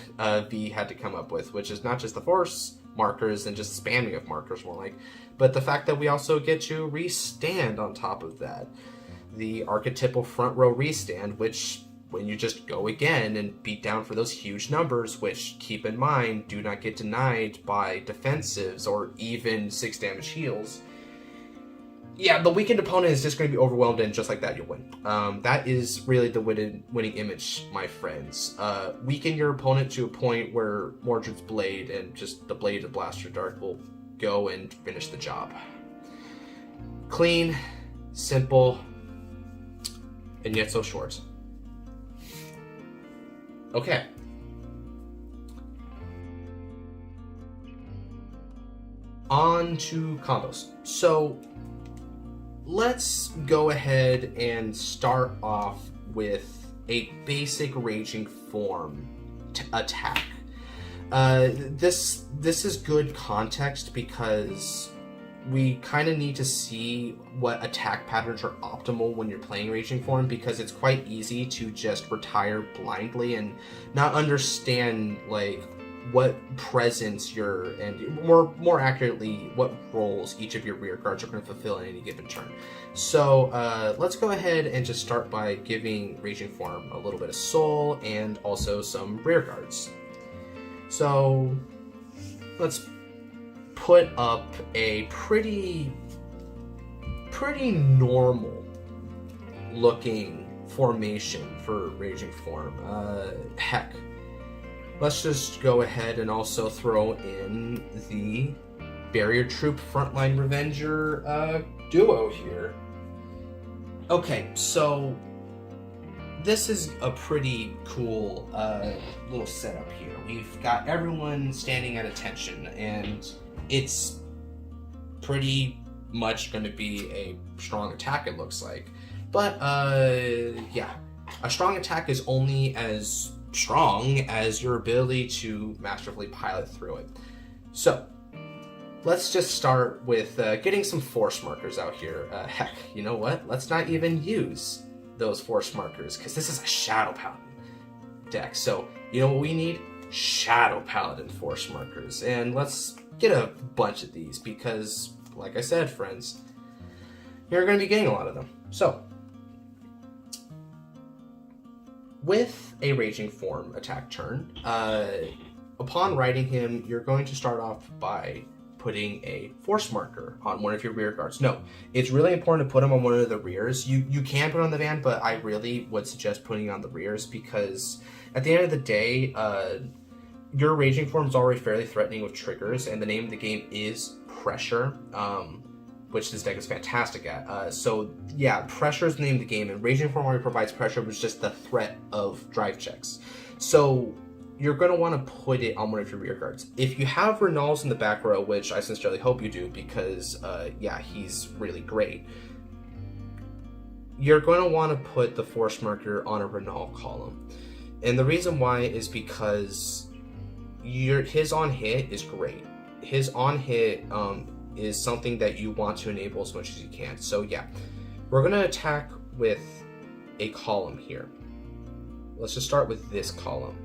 Speaker 1: V had to come up with, which is not just the force markers and just spamming of markers more like, but the fact that we also get to restand on top of that. The archetypal front row restand, which when you just go again and beat down for those huge numbers, which, keep in mind, do not get denied by defensives or even 6 damage heals. Yeah, the weakened opponent is just going to be overwhelmed, and just like that, you'll win. That is really the winning image, my friends. Weaken your opponent to a point where Mordred's Blade and just the Blade of Blaster Dark will go and finish the job. Clean, simple, and yet so short. Okay. On to combos. So let's go ahead and start off with a basic Raging Form attack. This is good context because we kind of need to see what attack patterns are optimal when you're playing Raging Form, because it's quite easy to just retire blindly and not understand like what presence and more accurately what roles each of your rear guards are going to fulfill in any given turn. So let's go ahead and just start by giving Raging Form a little bit of soul and also some rear guards. So let's put up a pretty normal looking formation for Raging Form. Heck, let's just go ahead and also throw in the Barrier Troop Frontline Revenger duo here. Okay, so this is a pretty cool little setup here. We've got everyone standing at attention, and it's pretty much going to be a strong attack, it looks like. But, yeah, a strong attack is only as strong as your ability to masterfully pilot through it. So, let's just start with getting some force markers out here. Heck, you know what? Let's not even use those force markers, because this is a Shadow Paladin deck. So, you know what we need? Shadow Paladin force markers. And let's get a bunch of these, because, like I said, friends, you're going to be getting a lot of them. So, with a Raging Form attack turn, upon riding him, you're going to start off by putting a force marker on one of your rear guards. No, it's really important to put them on one of the rears. You can put it on the van, but I really would suggest putting it on the rears, because at the end of the day, your Raging Form is already fairly threatening with triggers, and the name of the game is Pressure, which this deck is fantastic at. So yeah, Pressure is the name of the game, and Raging Form already provides pressure, which is just the threat of drive checks. So you're going to want to put it on one of your rear guards. If you have Renal's in the back row, which I sincerely hope you do, because yeah, he's really great, you're going to want to put the force marker on a Renal column. And the reason why is because his on hit is great. His on hit is something that you want to enable as much as you can. So yeah, we're going to attack with a column here. Let's just start with this column.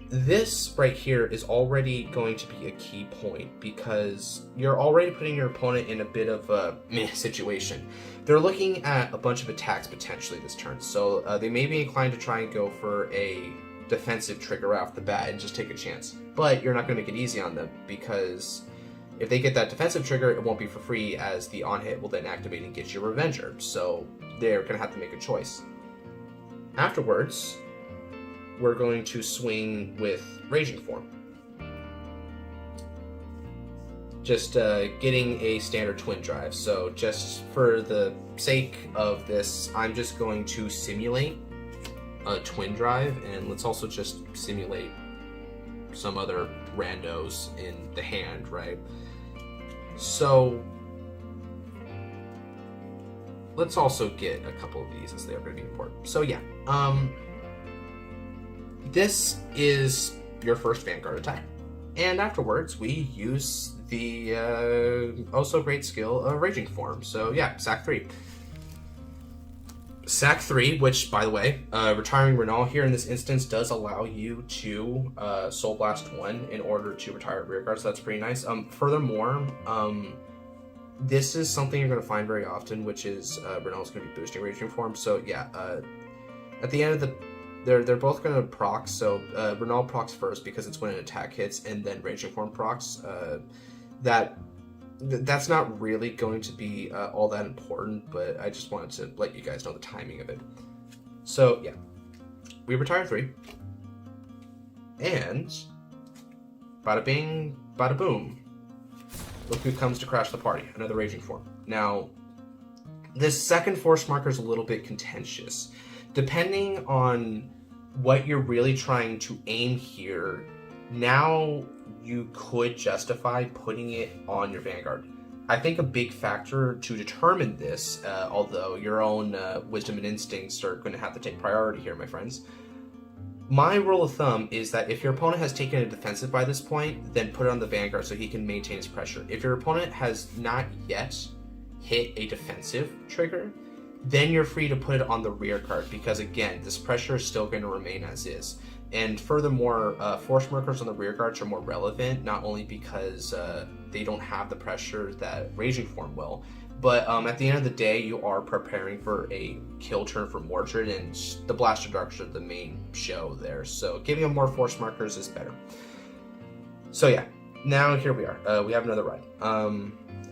Speaker 1: This right here is already going to be a key point, because you're already putting your opponent in a bit of a meh situation. They're looking at a bunch of attacks potentially this turn, so they may be inclined to try and go for a defensive trigger right off the bat and just take a chance. But you're not going to make it easy on them, because if they get that defensive trigger, it won't be for free, as the on hit will then activate and get you a Revenger. So they're going to have to make a choice. Afterwards, we're going to swing with Raging Form. Just getting a standard twin drive. So just for the sake of this, I'm just going to simulate a twin drive, and let's also just simulate some other randos in the hand, right? So let's also get a couple of these, as they are going to be important. So yeah, this is your first Vanguard attack. And afterwards, we use the also great skill of Raging Form. So yeah, sack 3. Sack 3, which, by the way, retiring Renal here in this instance does allow you to Soul Blast 1 in order to retire rear guard, so that's pretty nice. Furthermore, this is something you're going to find very often, which is Renal's going to be boosting Raging Form. So yeah, at the end of the... They're both going to proc, so Renal procs first because it's when an attack hits, and then Raging Form procs. That's not really going to be all that important, but I just wanted to let you guys know the timing of it. So yeah, we retire 3, and bada bing, bada boom. Look who comes to crash the party, another Raging Form. Now, this second force marker is a little bit contentious. Depending on what you're really trying to aim here, now you could justify putting it on your Vanguard. I think a big factor to determine this, although your own wisdom and instincts are going to have to take priority here, my friends. My rule of thumb is that if your opponent has taken a defensive by this point, then put it on the Vanguard so he can maintain his pressure. If your opponent has not yet hit a defensive trigger, then you're free to put it on the rear guard, because again, this pressure is still going to remain as is. And furthermore, force markers on the rear guards are more relevant, not only because they don't have the pressure that Raging Form will, but at the end of the day, you are preparing for a kill turn for Mordred, and the Blaster Darks are the main show there. So giving them more force markers is better. So yeah, now here we are. We have another ride.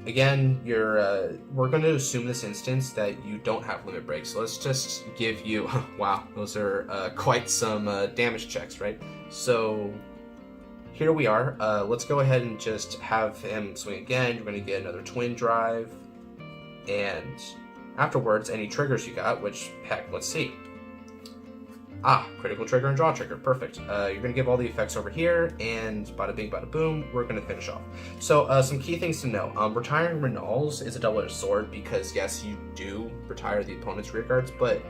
Speaker 1: Again, we're going to assume this instance that you don't have limit break. So let's just give you, wow, those are quite some damage checks, right? So here we are. Let's go ahead and just have him swing again. You're going to get another twin drive. And afterwards, any triggers you got, which, heck, let's see. Critical trigger and draw trigger. Perfect. You're going to give all the effects over here, and bada bing, bada boom, we're going to finish off. So, some key things to know. Retiring Renals is a double-edged sword because, yes, you do retire the opponent's rear guards, but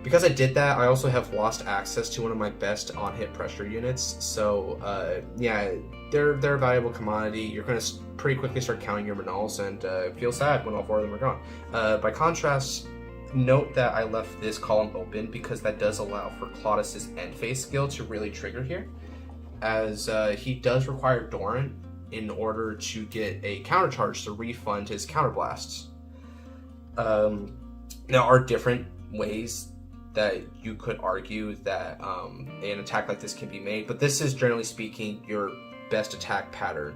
Speaker 1: because I did that, I also have lost access to one of my best on-hit pressure units. So, yeah, they're a valuable commodity. You're going to pretty quickly start counting your Renals and feel sad when all 4 of them are gone. By contrast, note that I left this column open because that does allow for Claudus's end phase skill to really trigger here, as he does require Doran in order to get a counter charge to refund his counterblasts. There are different ways that you could argue that an attack like this can be made, but this is generally speaking your best attack pattern.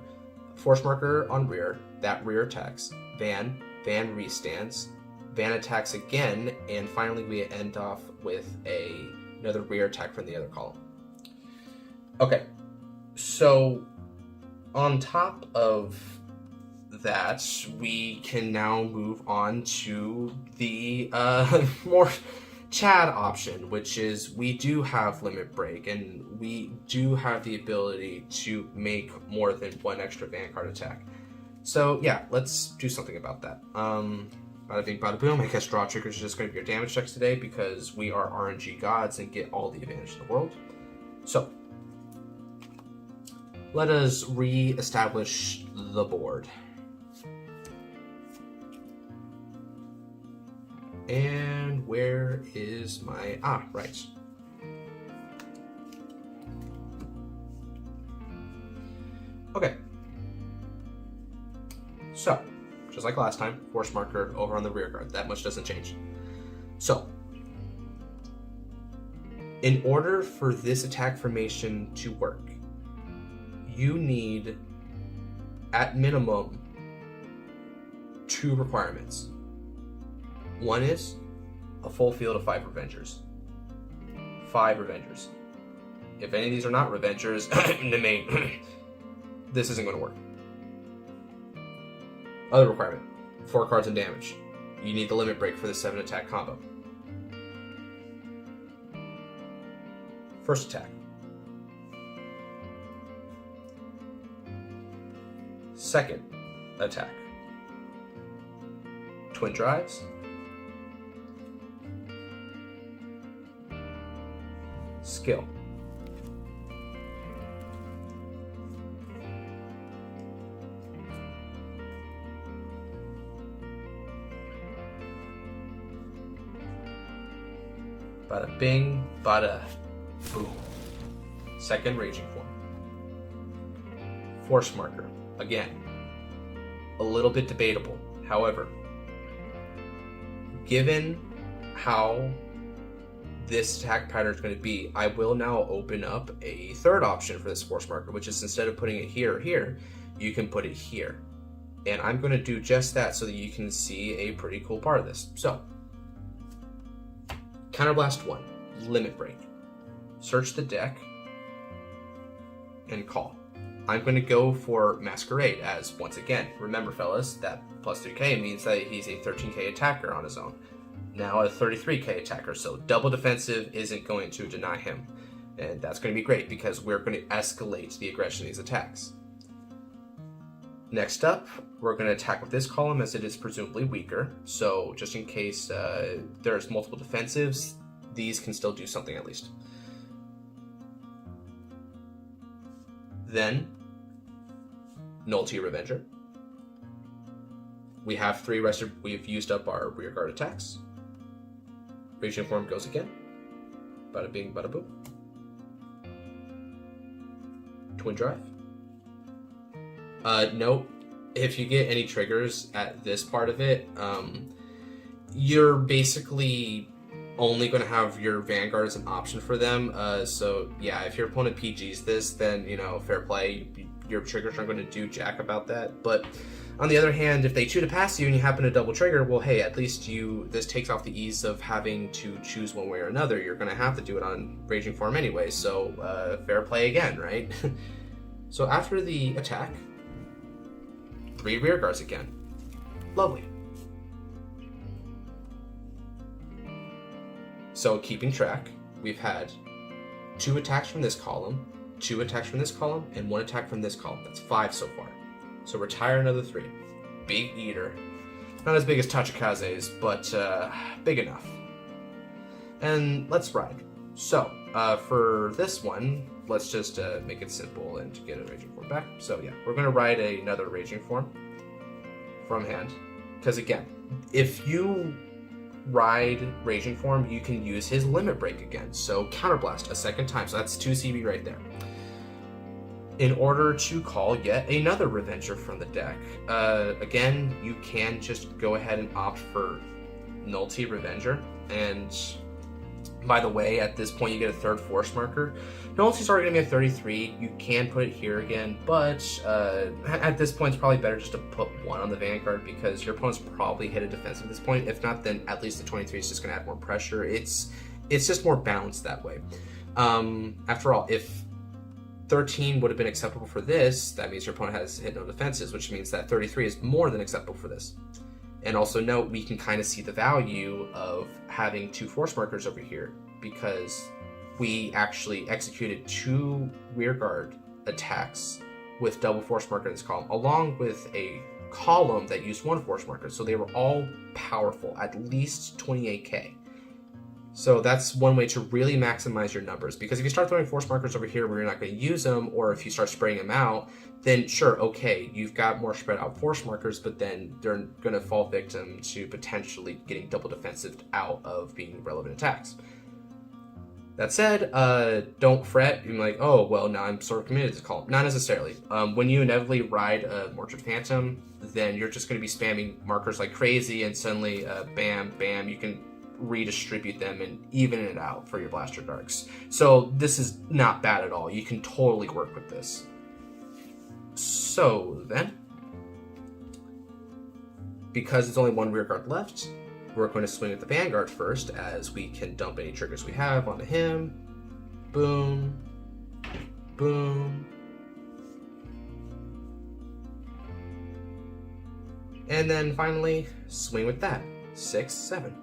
Speaker 1: Force marker on rear, that rear attacks, Van restands, Van attacks again, and finally we end off with another rear attack from the other column. Okay, so on top of that, we can now move on to the more Chad option, which is we do have limit break, and we do have the ability to make more than one extra Vanguard attack. So yeah, let's do something about that. Bada bing, bada boom. I guess draw triggers are just going to be your damage checks today because we are RNG gods and get all the advantage in the world. So, let us re-establish the board. And where is my... right. Okay. So, just like last time, force marker over on the rear guard. That much doesn't change. So, in order for this attack formation to work, you need, at minimum, 2 requirements. One is a full field of 5 Revengers. 5 Revengers. If any of these are not Revengers, this isn't going to work. Other requirement, 4 cards and damage. You need the limit break for the 7 attack combo. First attack. Second attack. Twin drives. Skill. Bada bing, bada boom. Second raging form. Force marker. Again, a little bit debatable. However, given how this attack pattern is going to be, I will now open up a third option for this force marker, which is instead of putting it here or here, you can put it here. And I'm going to do just that so that you can see a pretty cool part of this. So, Counterblast 1, Limit Break. Search the deck and call. I'm going to go for Masquerade as, once again, remember fellas, that plus 3k means that he's a 13k attacker on his own. Now a 33k attacker, so double defensive isn't going to deny him. And that's going to be great because we're going to escalate the aggression of these attacks. Next up, we're going to attack with this column as it is presumably weaker. So just in case there's multiple defensives, these can still do something at least. Then, Nullity Revenger. We have 3 rested. We've used up our rear guard attacks. Raging form goes again. Bada bing, bada boom. Twin drive. Note, if you get any triggers at this part of it, you're basically only going to have your Vanguard as an option for them. So yeah, if your opponent PGs this, then, you know, fair play. your triggers aren't going to do jack about that. But on the other hand, if they chew to pass you and you happen to double trigger, well, hey, at least this takes off the ease of having to choose one way or another. You're going to have to do it on Raging Form anyway, so fair play again, right? So after the attack, 3 rear guards again. Lovely. So keeping track, we've had 2 attacks from this column, 2 attacks from this column, and 1 attack from this column. That's 5 so far. So retire another 3. Big eater. Not as big as Tachikaze's, but big enough. And let's ride. So, for this one, let's just make it simple and get a Raging Form back. So yeah, we're going to ride another Raging Form from hand. Because again, if you ride Raging Form, you can use his Limit Break again. So Counterblast a second time. So that's 2 CB right there. In order to call yet another Revenger from the deck. Again, you can just go ahead and opt for Nullity Revenger. And by the way, at this point you get a 3rd force marker. Nullity's already going to be a 33. You can put it here again, but at this point it's probably better just to put 1 on the Vanguard because your opponent's probably hit a defense at this point. If not, then at least the 23 is just going to add more pressure. It's just more balanced that way. After all, if 13 would have been acceptable for this, that means your opponent has hit no defenses, which means that 33 is more than acceptable for this. And also note, we can kind of see the value of having 2 force markers over here because we actually executed 2 rearguard attacks with double force marker in this column, along with a column that used 1 force marker. So they were all powerful, at least 28k. So that's one way to really maximize your numbers, because if you start throwing force markers over here where you're not going to use them, or if you start spraying them out, then sure, okay, you've got more spread out force markers, but then they're going to fall victim to potentially getting double defensive out of being relevant attacks. That said, don't fret. You're like, oh, well, now I'm sort of committed to call. Not necessarily. When you inevitably ride a Mordred Phantom, then you're just going to be spamming markers like crazy, and suddenly, bam, bam, you can redistribute them and even it out for your Blaster Darks. So this is not bad at all. You can totally work with this. So then, because it's only 1 rearguard left, we're going to swing at the Vanguard first, as we can dump any triggers we have onto him. Boom. Boom. And then finally, swing with that. 6, 7.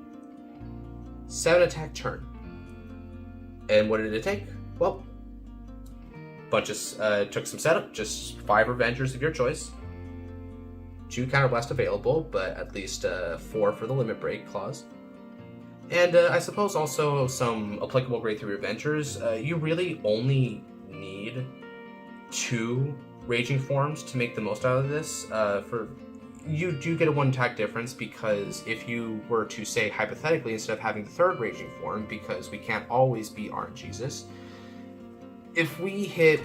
Speaker 1: 7 attack turn. And what did it take? Well, took some setup, just 5 Revengers of your choice. 2 Counterblast available, but at least 4 for the Limit Break clause. And I suppose also some applicable grade 3 Revengers. You really only need 2 Raging Forms to make the most out of this. You do get a 1 attack difference, because if you were to say, hypothetically, instead of having the 3rd Raging Form, because we can't always be RNGesus, if we hit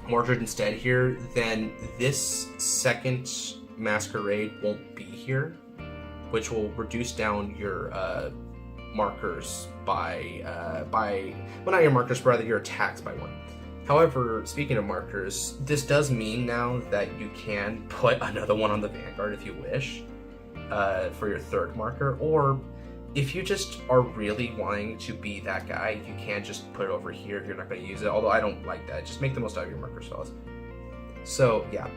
Speaker 1: Mordred instead here, then this 2nd Masquerade won't be here, which will reduce down your markers by, well, not your markers, but rather your attacks by 1. However, speaking of markers, this does mean now that you can put another one on the Vanguard if you wish, for your 3rd marker, or if you just are really wanting to be that guy, you can just put it over here if you're not going to use it, although I don't like that. Just make the most out of your markers, fellas. So, yeah,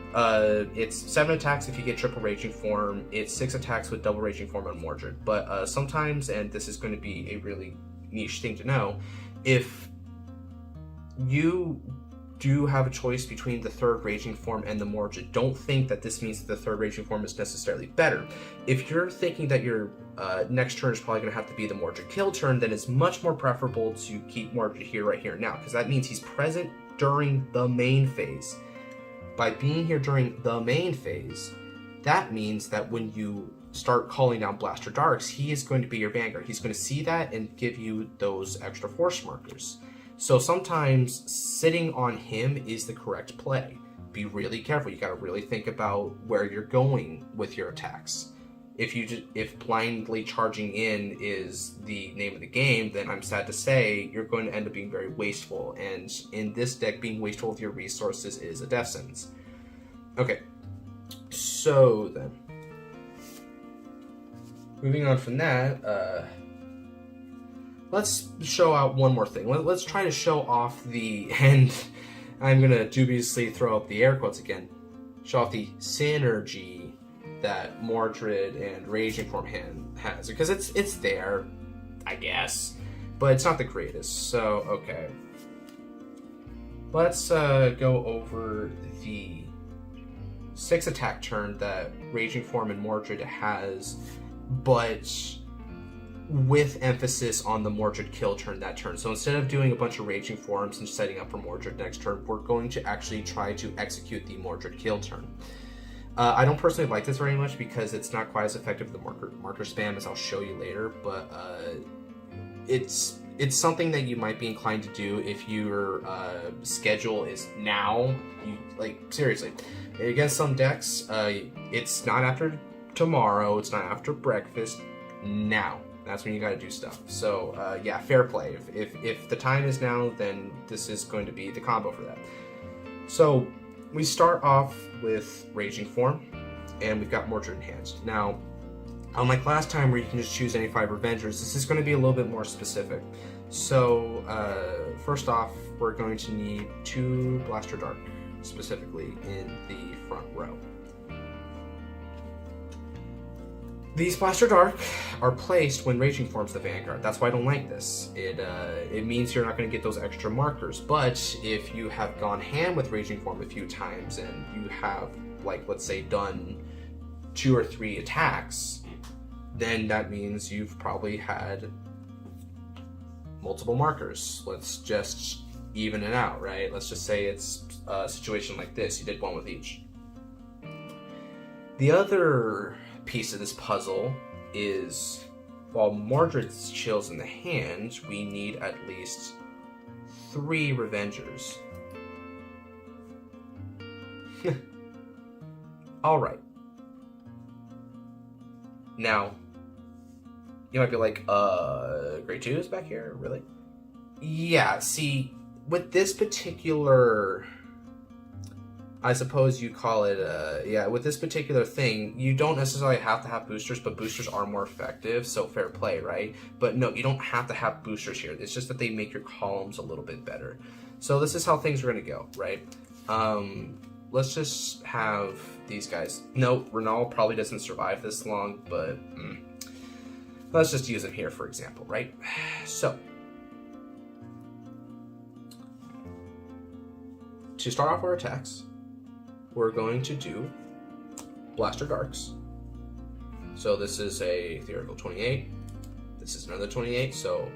Speaker 1: it's 7 attacks if you get triple Raging Form, it's 6 attacks with double Raging Form on Mordred, but sometimes, and this is going to be a really niche thing to know, if you do have a choice between the 3rd Raging Form and the Mordred, don't think that this means that the 3rd Raging Form is necessarily better. If you're thinking that your next turn is probably going to have to be the Mordred kill turn, then it's much more preferable to keep Mordred here, right here, now, because that means he's present during the main phase. By being here during the main phase, that means that when you start calling down Blaster Darks, he is going to be your Vanguard. He's going to see that and give you those extra force markers. So sometimes sitting on him is the correct play. Be really careful. You got to really think about where you're going with your attacks. if blindly charging in is the name of the game, then I'm sad to say you're going to end up being very wasteful. And in this deck, being wasteful with your resources is a death sentence. Okay, so then moving on from that, let's show out one more thing. Let's try to show off the, and I'm gonna dubiously throw up the air quotes again, show off the synergy that Mordred and Raging Form has, because it's there, I guess, but it's not the greatest. So okay, let's go over the 6 attack turn that Raging Form and Mordred has, but with emphasis on the Mordred kill turn that turn. So instead of doing a bunch of Raging Forms and setting up for Mordred next turn, we're going to actually try to execute the Mordred kill turn. I don't personally like this very much because it's not quite as effective with the marker spam, as I'll show you later, but it's something that you might be inclined to do if your schedule is now. Seriously, against some decks, it's not after tomorrow, it's not after breakfast, now. That's when you gotta do stuff. So yeah, fair play. If the time is now, then this is going to be the combo for that. So we start off with Raging Form, and we've got Mordred in hand. Now, unlike last time where you can just choose any 5 Revengers, this is going to be a little bit more specific. So first off, we're going to need 2 Blaster Dark, specifically in the front row. These Blaster Dark are placed when Raging Form's the Vanguard. That's why I don't like this. It means you're not going to get those extra markers. But if you have gone ham with Raging Form a few times and you have, let's say, done 2 or 3 attacks, then that means you've probably had multiple markers. Let's just even it out, right? Let's just say it's a situation like this. You did 1 with each. The other piece of this puzzle is, while Mordred's chills in the hand, we need at least 3 Revengers. Alright. Now, you might be like, grade 2 is back here? Really? Yeah, see, with this particular, I suppose you call it, with this particular thing, you don't necessarily have to have boosters, but boosters are more effective, so fair play, right? But no, you don't have to have boosters here. It's just that they make your columns a little bit better. So this is how things are going to go, right? Let's just have these guys. No, Renal probably doesn't survive this long, but let's just use him here, for example, right? So, to start off our attacks, we're going to do Blaster Darks. So this is a theoretical 28. This is another 28. So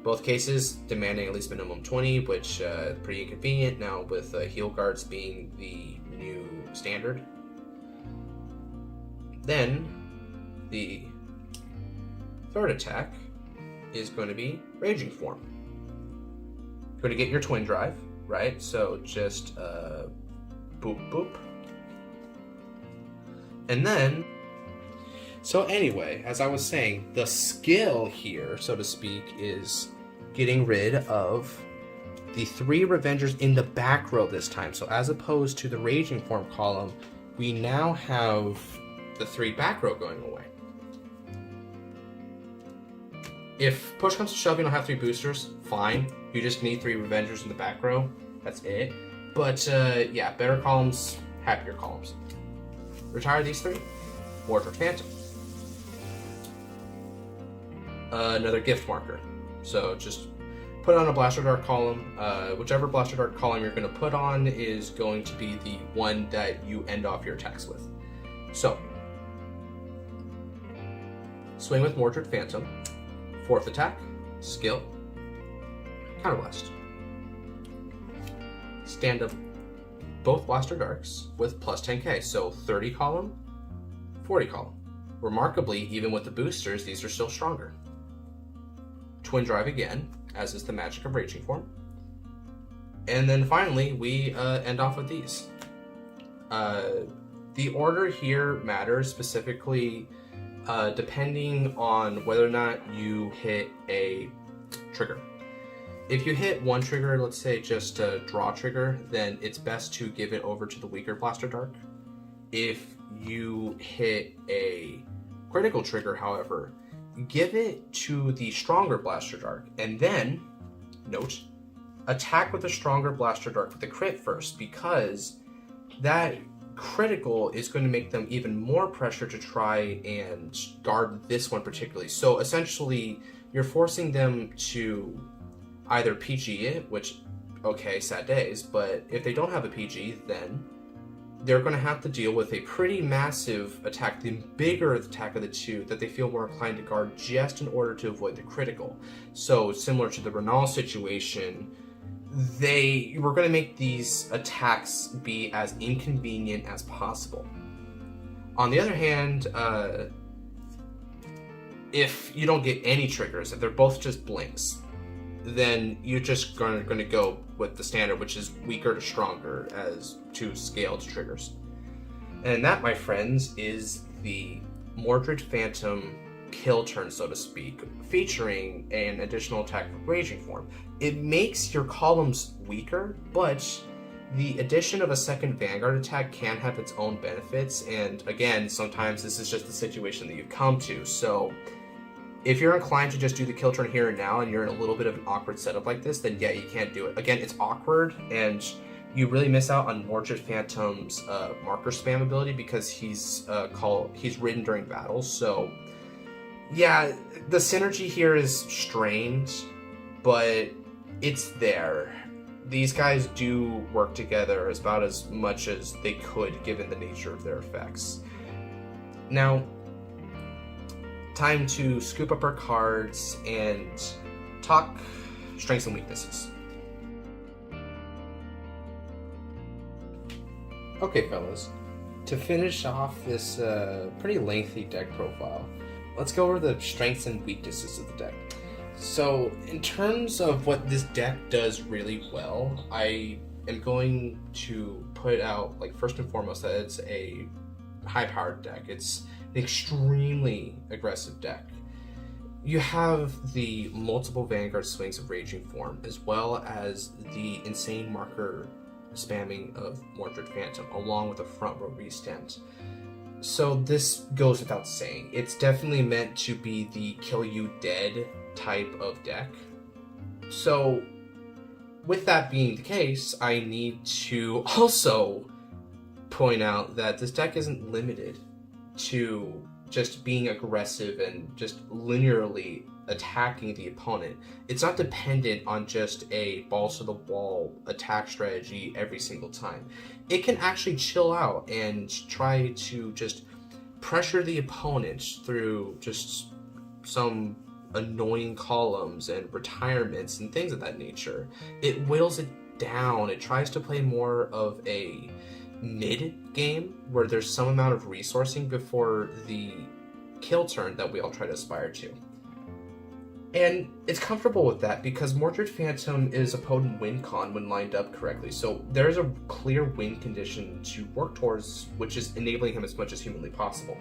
Speaker 1: both cases demanding at least minimum 20, which pretty inconvenient now with heal guards being the new standard. Then the third attack is going to be Raging Form. You're going to get your Twin Drive, right? So just boop, boop. And then, so anyway, as I was saying, the skill here, so to speak, is getting rid of the 3 Revengers in the back row this time. So as opposed to the Raging Form column, we now have the 3 back row going away. If push comes to shove, you don't have 3 boosters, fine. You just need 3 Revengers in the back row. That's it. But yeah, better columns, happier columns. Retire these 3. Mordred Phantom. Another gift marker. So just put on a Blaster Dart column. Whichever Blaster Dart column you're going to put on is going to be the one that you end off your attacks with. So, swing with Mordred Phantom. 4th attack, skill, counterblast. Stand up both Blaster Darks with plus 10k, so 30 column, 40 column. Remarkably, even with the boosters, these are still stronger. Twin Drive again, as is the magic of Raging Form. And then finally, we end off with these. The order here matters, specifically depending on whether or not you hit a trigger. If you hit one trigger, let's say just a draw trigger, then it's best to give it over to the weaker Blaster Dark. If you hit a critical trigger, however, give it to the stronger Blaster Dark, and then, note, attack with the stronger Blaster Dark with the crit first, because that critical is going to make them even more pressure to try and guard this one particularly. So essentially, you're forcing them to either PG it, which, okay, sad days, but if they don't have a PG, then they're going to have to deal with a pretty massive attack, the bigger attack of the two, that they feel more inclined to guard just in order to avoid the critical. So similar to the Renal situation, we're going to make these attacks be as inconvenient as possible. On the other hand, if you don't get any triggers, if they're both just blinks, then you're just going to go with the standard, which is weaker to stronger as two scaled triggers. And that, my friends, is the Mordred Phantom kill turn, so to speak, featuring an additional attack for Raging Form. It makes your columns weaker, but the addition of a second Vanguard attack can have its own benefits, and again, sometimes this is just the situation that you've come to. So if you're inclined to just do the kill turn here and now, and you're in a little bit of an awkward setup like this, then yeah, you can't do it. Again, it's awkward, and you really miss out on Mordred Phantom's marker spam ability, because he's ridden during battles. So yeah, the synergy here is strained, but it's there. These guys do work together about as much as they could, given the nature of their effects. Now, time to scoop up our cards and talk strengths and weaknesses. Okay, fellas, to finish off this pretty lengthy deck profile, let's go over the strengths and weaknesses of the deck. So, in terms of what this deck does really well, I am going to put out, like, first and foremost, that it's a high-powered deck. It's an extremely aggressive deck. You have the multiple Vanguard swings of Raging Form, as well as the insane marker spamming of Mordred Phantom, along with a front row restand. So this goes without saying. It's definitely meant to be the kill you dead type of deck. So with that being the case, I need to also point out that this deck isn't limited to just being aggressive and just linearly attacking the opponent. It's not dependent on just a balls to the wall attack strategy every single time. It can actually chill out and try to just pressure the opponent through just some annoying columns and retirements and things of that nature. It whittles it down. It tries to play more of a mid game where there's some amount of resourcing before the kill turn that we all try to aspire to. And it's comfortable with that because Mordred Phantom is a potent win con when lined up correctly. So there's a clear win condition to work towards, which is enabling him as much as humanly possible.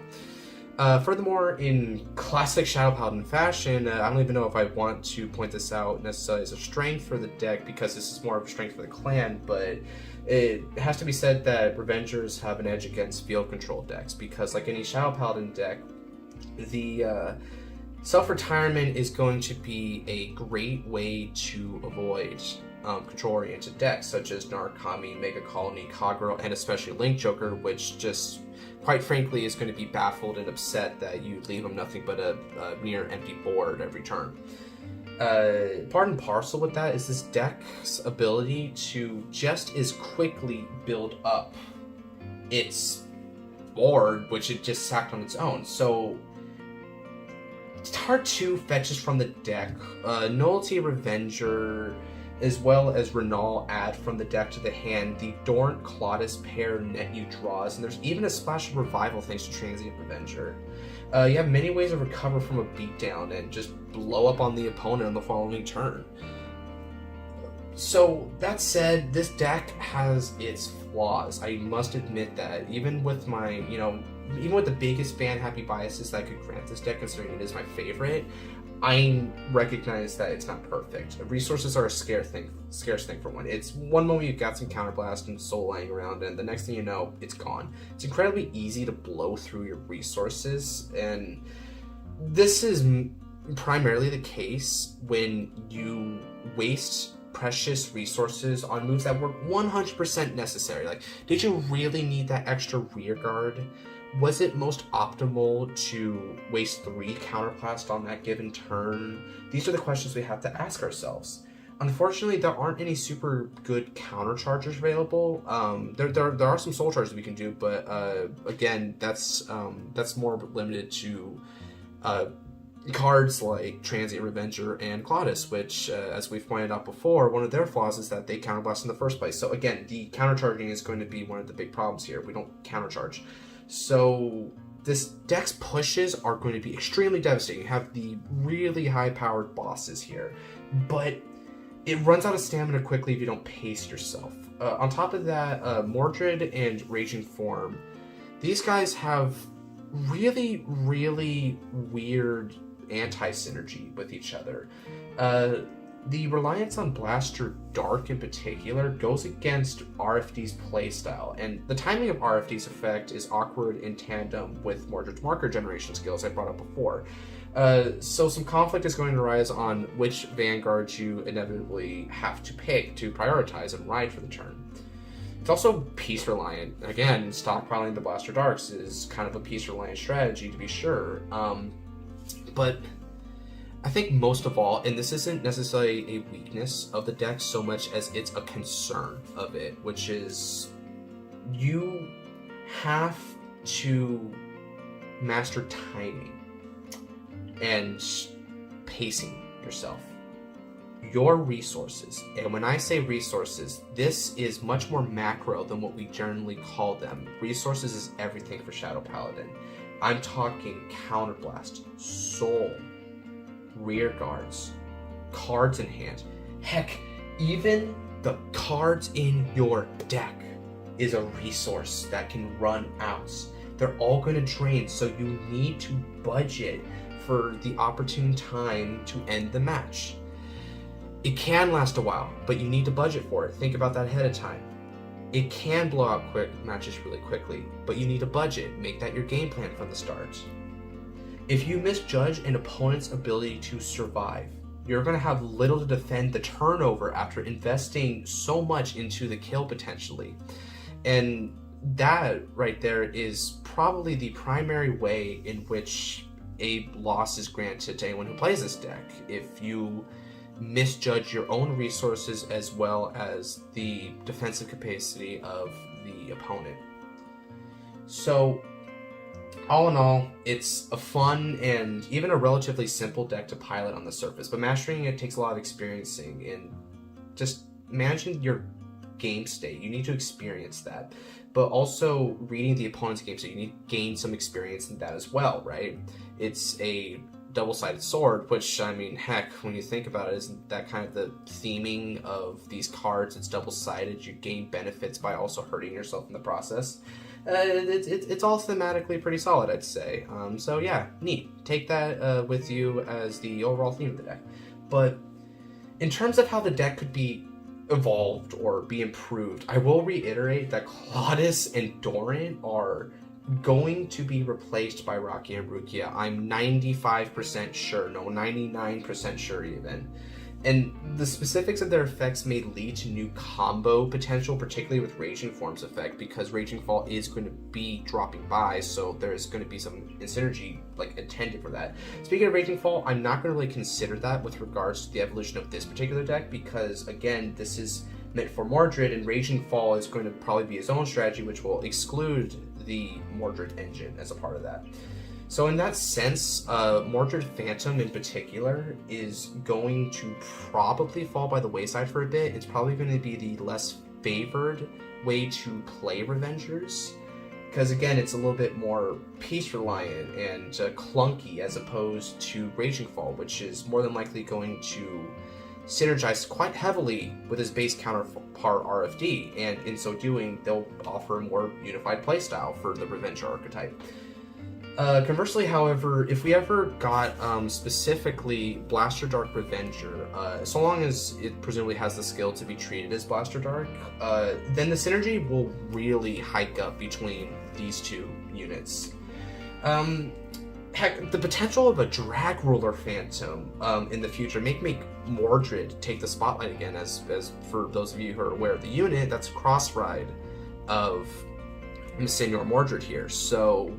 Speaker 1: Furthermore, in classic Shadow Paladin fashion, I don't even know if I want to point this out necessarily as a strength for the deck, because this is more of a strength for the clan, but it has to be said that Revengers have an edge against field control decks, because like any Shadow Paladin deck, the self-retirement is going to be a great way to avoid control-oriented decks, such as Narukami, Mega Colony, Kagero, and especially Link Joker, which just, quite frankly, is going to be baffled and upset that you leave him nothing but a near empty board every turn. Part and parcel with that is this deck's ability to just as quickly build up its board, which it just sacked on its own. So Tar 2 fetches from the deck, Nullity Revenger, as well as Renal add from the deck to the hand. The Dorant Claudus pair net you draws, and there's even a splash of revival thanks to Transient Revenger. You have many ways to recover from a beatdown and just blow up on the opponent on the following turn. So, that said, this deck has its flaws. I must admit that. Even with my, even with the biggest fan happy biases that I could grant this deck, considering it is my favorite, I recognize that it's not perfect. Resources are a scarce thing for one. It's one moment you've got some counterblast and soul lying around, and the next thing you know, it's gone. It's incredibly easy to blow through your resources, and this is primarily the case when you waste precious resources on moves that were 100% necessary. Like, did you really need that extra rear guard? Was it most optimal to waste 3 counterblast on that given turn? These are the questions we have to ask ourselves. Unfortunately, there aren't any super good counter chargers available. There are some soul charges we can do, but again, that's more limited to cards like Transient Revenger and Glottis, which, as we've pointed out before, one of their flaws is that they counterblast in the first place. So again, the countercharging is going to be one of the big problems here. We don't countercharge. So this deck's pushes are going to be extremely devastating. You have the really high-powered bosses here, but it runs out of stamina quickly if you don't pace yourself. On top of that, Mordred and Raging Form, these guys have really, really weird anti-synergy with each other. The reliance on Blaster Dark in particular goes against RFD's playstyle, and the timing of RFD's effect is awkward in tandem with Mordred's marker generation skills I brought up before. So some conflict is going to arise on which Vanguard you inevitably have to pick to prioritize and ride for the turn. It's also piece reliant. Again, stockpiling the Blaster Darks is kind of a piece reliant strategy, to be sure. But I think most of all, and this isn't necessarily a weakness of the deck so much as it's a concern of it, which is you have to master timing and pacing yourself. Your resources, and when I say resources, this is much more macro than what we generally call them. Resources is everything for Shadow Paladin. I'm talking Counterblast, Soul, rear guards, cards in hand. Heck, even the cards in your deck is a resource that can run out. They're all going to drain, so you need to budget for the opportune time to end the match. It can last a while, but you need to budget for it. Think about that ahead of time. It can blow out matches really quickly, but you need a budget. Make that your game plan from the start. If you misjudge an opponent's ability to survive, you're going to have little to defend the turnover after investing so much into the kill potentially. And that right there is probably the primary way in which a loss is granted to anyone who plays this deck. If you misjudge your own resources as well as the defensive capacity of the opponent. So, all in all, it's a fun and even a relatively simple deck to pilot on the surface, but mastering it takes a lot of experiencing and just managing your game state. You need to experience that, but also reading the opponent's game state. You need to gain some experience in that as well, right? It's a double-sided sword, which, I mean, heck, when you think about it, isn't that kind of the theming of these cards? It's double-sided. You gain benefits by also hurting yourself in the process. It's all thematically pretty solid, I'd say. So yeah, neat. Take that with you as the overall theme of the deck. But in terms of how the deck could be evolved or be improved, I will reiterate that Glottis and Doran are going to be replaced by Rocky and Rukia. I'm 95% sure, no, 99% sure even. And the specifics of their effects may lead to new combo potential, particularly with Raging Form's effect, because Raging Fall is going to be dropping by, so there's going to be some synergy intended for that. Speaking of Raging Fall, I'm not going to really consider that with regards to the evolution of this particular deck, because again, this is meant for Mordred, and Raging Fall is going to probably be his own strategy, which will exclude the Mordred engine as a part of that. So in that sense, Mordred Phantom in particular is going to probably fall by the wayside for a bit. It's probably going to be the less favored way to play Revengers, because again, it's a little bit more piece reliant and clunky as opposed to Raging Fall, which is more than likely going to synergize quite heavily with his base counterpart RFD, and in so doing, they'll offer a more unified playstyle for the Revenger archetype. Conversely, however, if we ever got specifically Blaster Dark Revenger, so long as it presumably has the skill to be treated as Blaster Dark, then the synergy will really hike up between these two units. Heck, the potential of a Drag Ruler Phantom in the future may make Mordred take the spotlight again, as for those of you who are aware of the unit, that's a cross-ride of Senor Mordred here. So,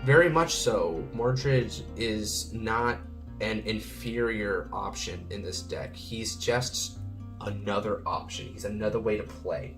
Speaker 1: very much so, Mordred is not an inferior option in this deck. He's just another option. He's another way to play.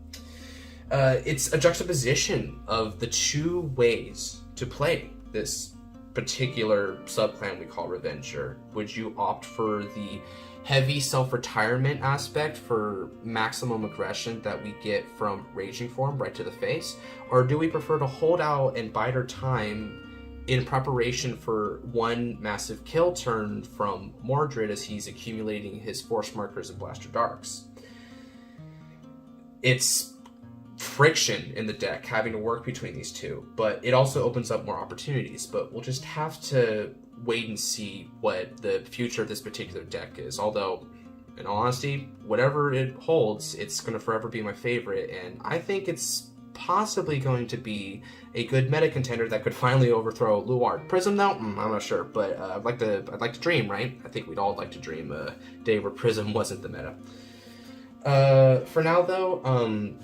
Speaker 1: It's a juxtaposition of the two ways to play this particular subclan we call Revenger. Would you opt for the heavy self-retirement aspect for maximum aggression that we get from Raging Form right to the face? Or do we prefer to hold out and bide our time in preparation for one massive kill turn from Mordred as he's accumulating his force markers and Blaster Darks? It's friction in the deck having to work between these two, but it also opens up more opportunities. But we'll just have to wait and see what the future of this particular deck is. Although, in all honesty, whatever it holds, it's going to forever be my favorite, and I think it's possibly going to be a good meta contender that could finally overthrow Luard. Prism, though, I'm not sure, but I'd like to dream, right? I think we'd all like to dream a day where Prism wasn't the meta. For now, though,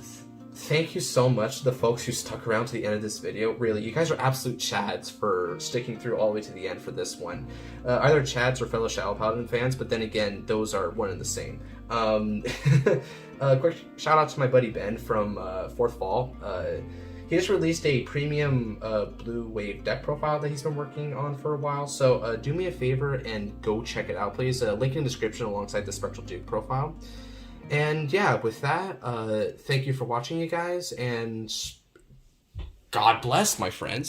Speaker 1: thank you so much to the folks who stuck around to the end of this video. Really, you guys are absolute chads for sticking through all the way to the end for this one. Either chads or fellow Shadow Paladin fans, but then again, those are one and the same. Quick shout out to my buddy Ben from Fourth Fall. He just released a premium Blue Wave deck profile that he's been working on for a while, so do me a favor and go check it out, please. Link in the description alongside the Spectral Duke profile. And yeah, with that, thank you for watching, you guys, and God bless, my friends.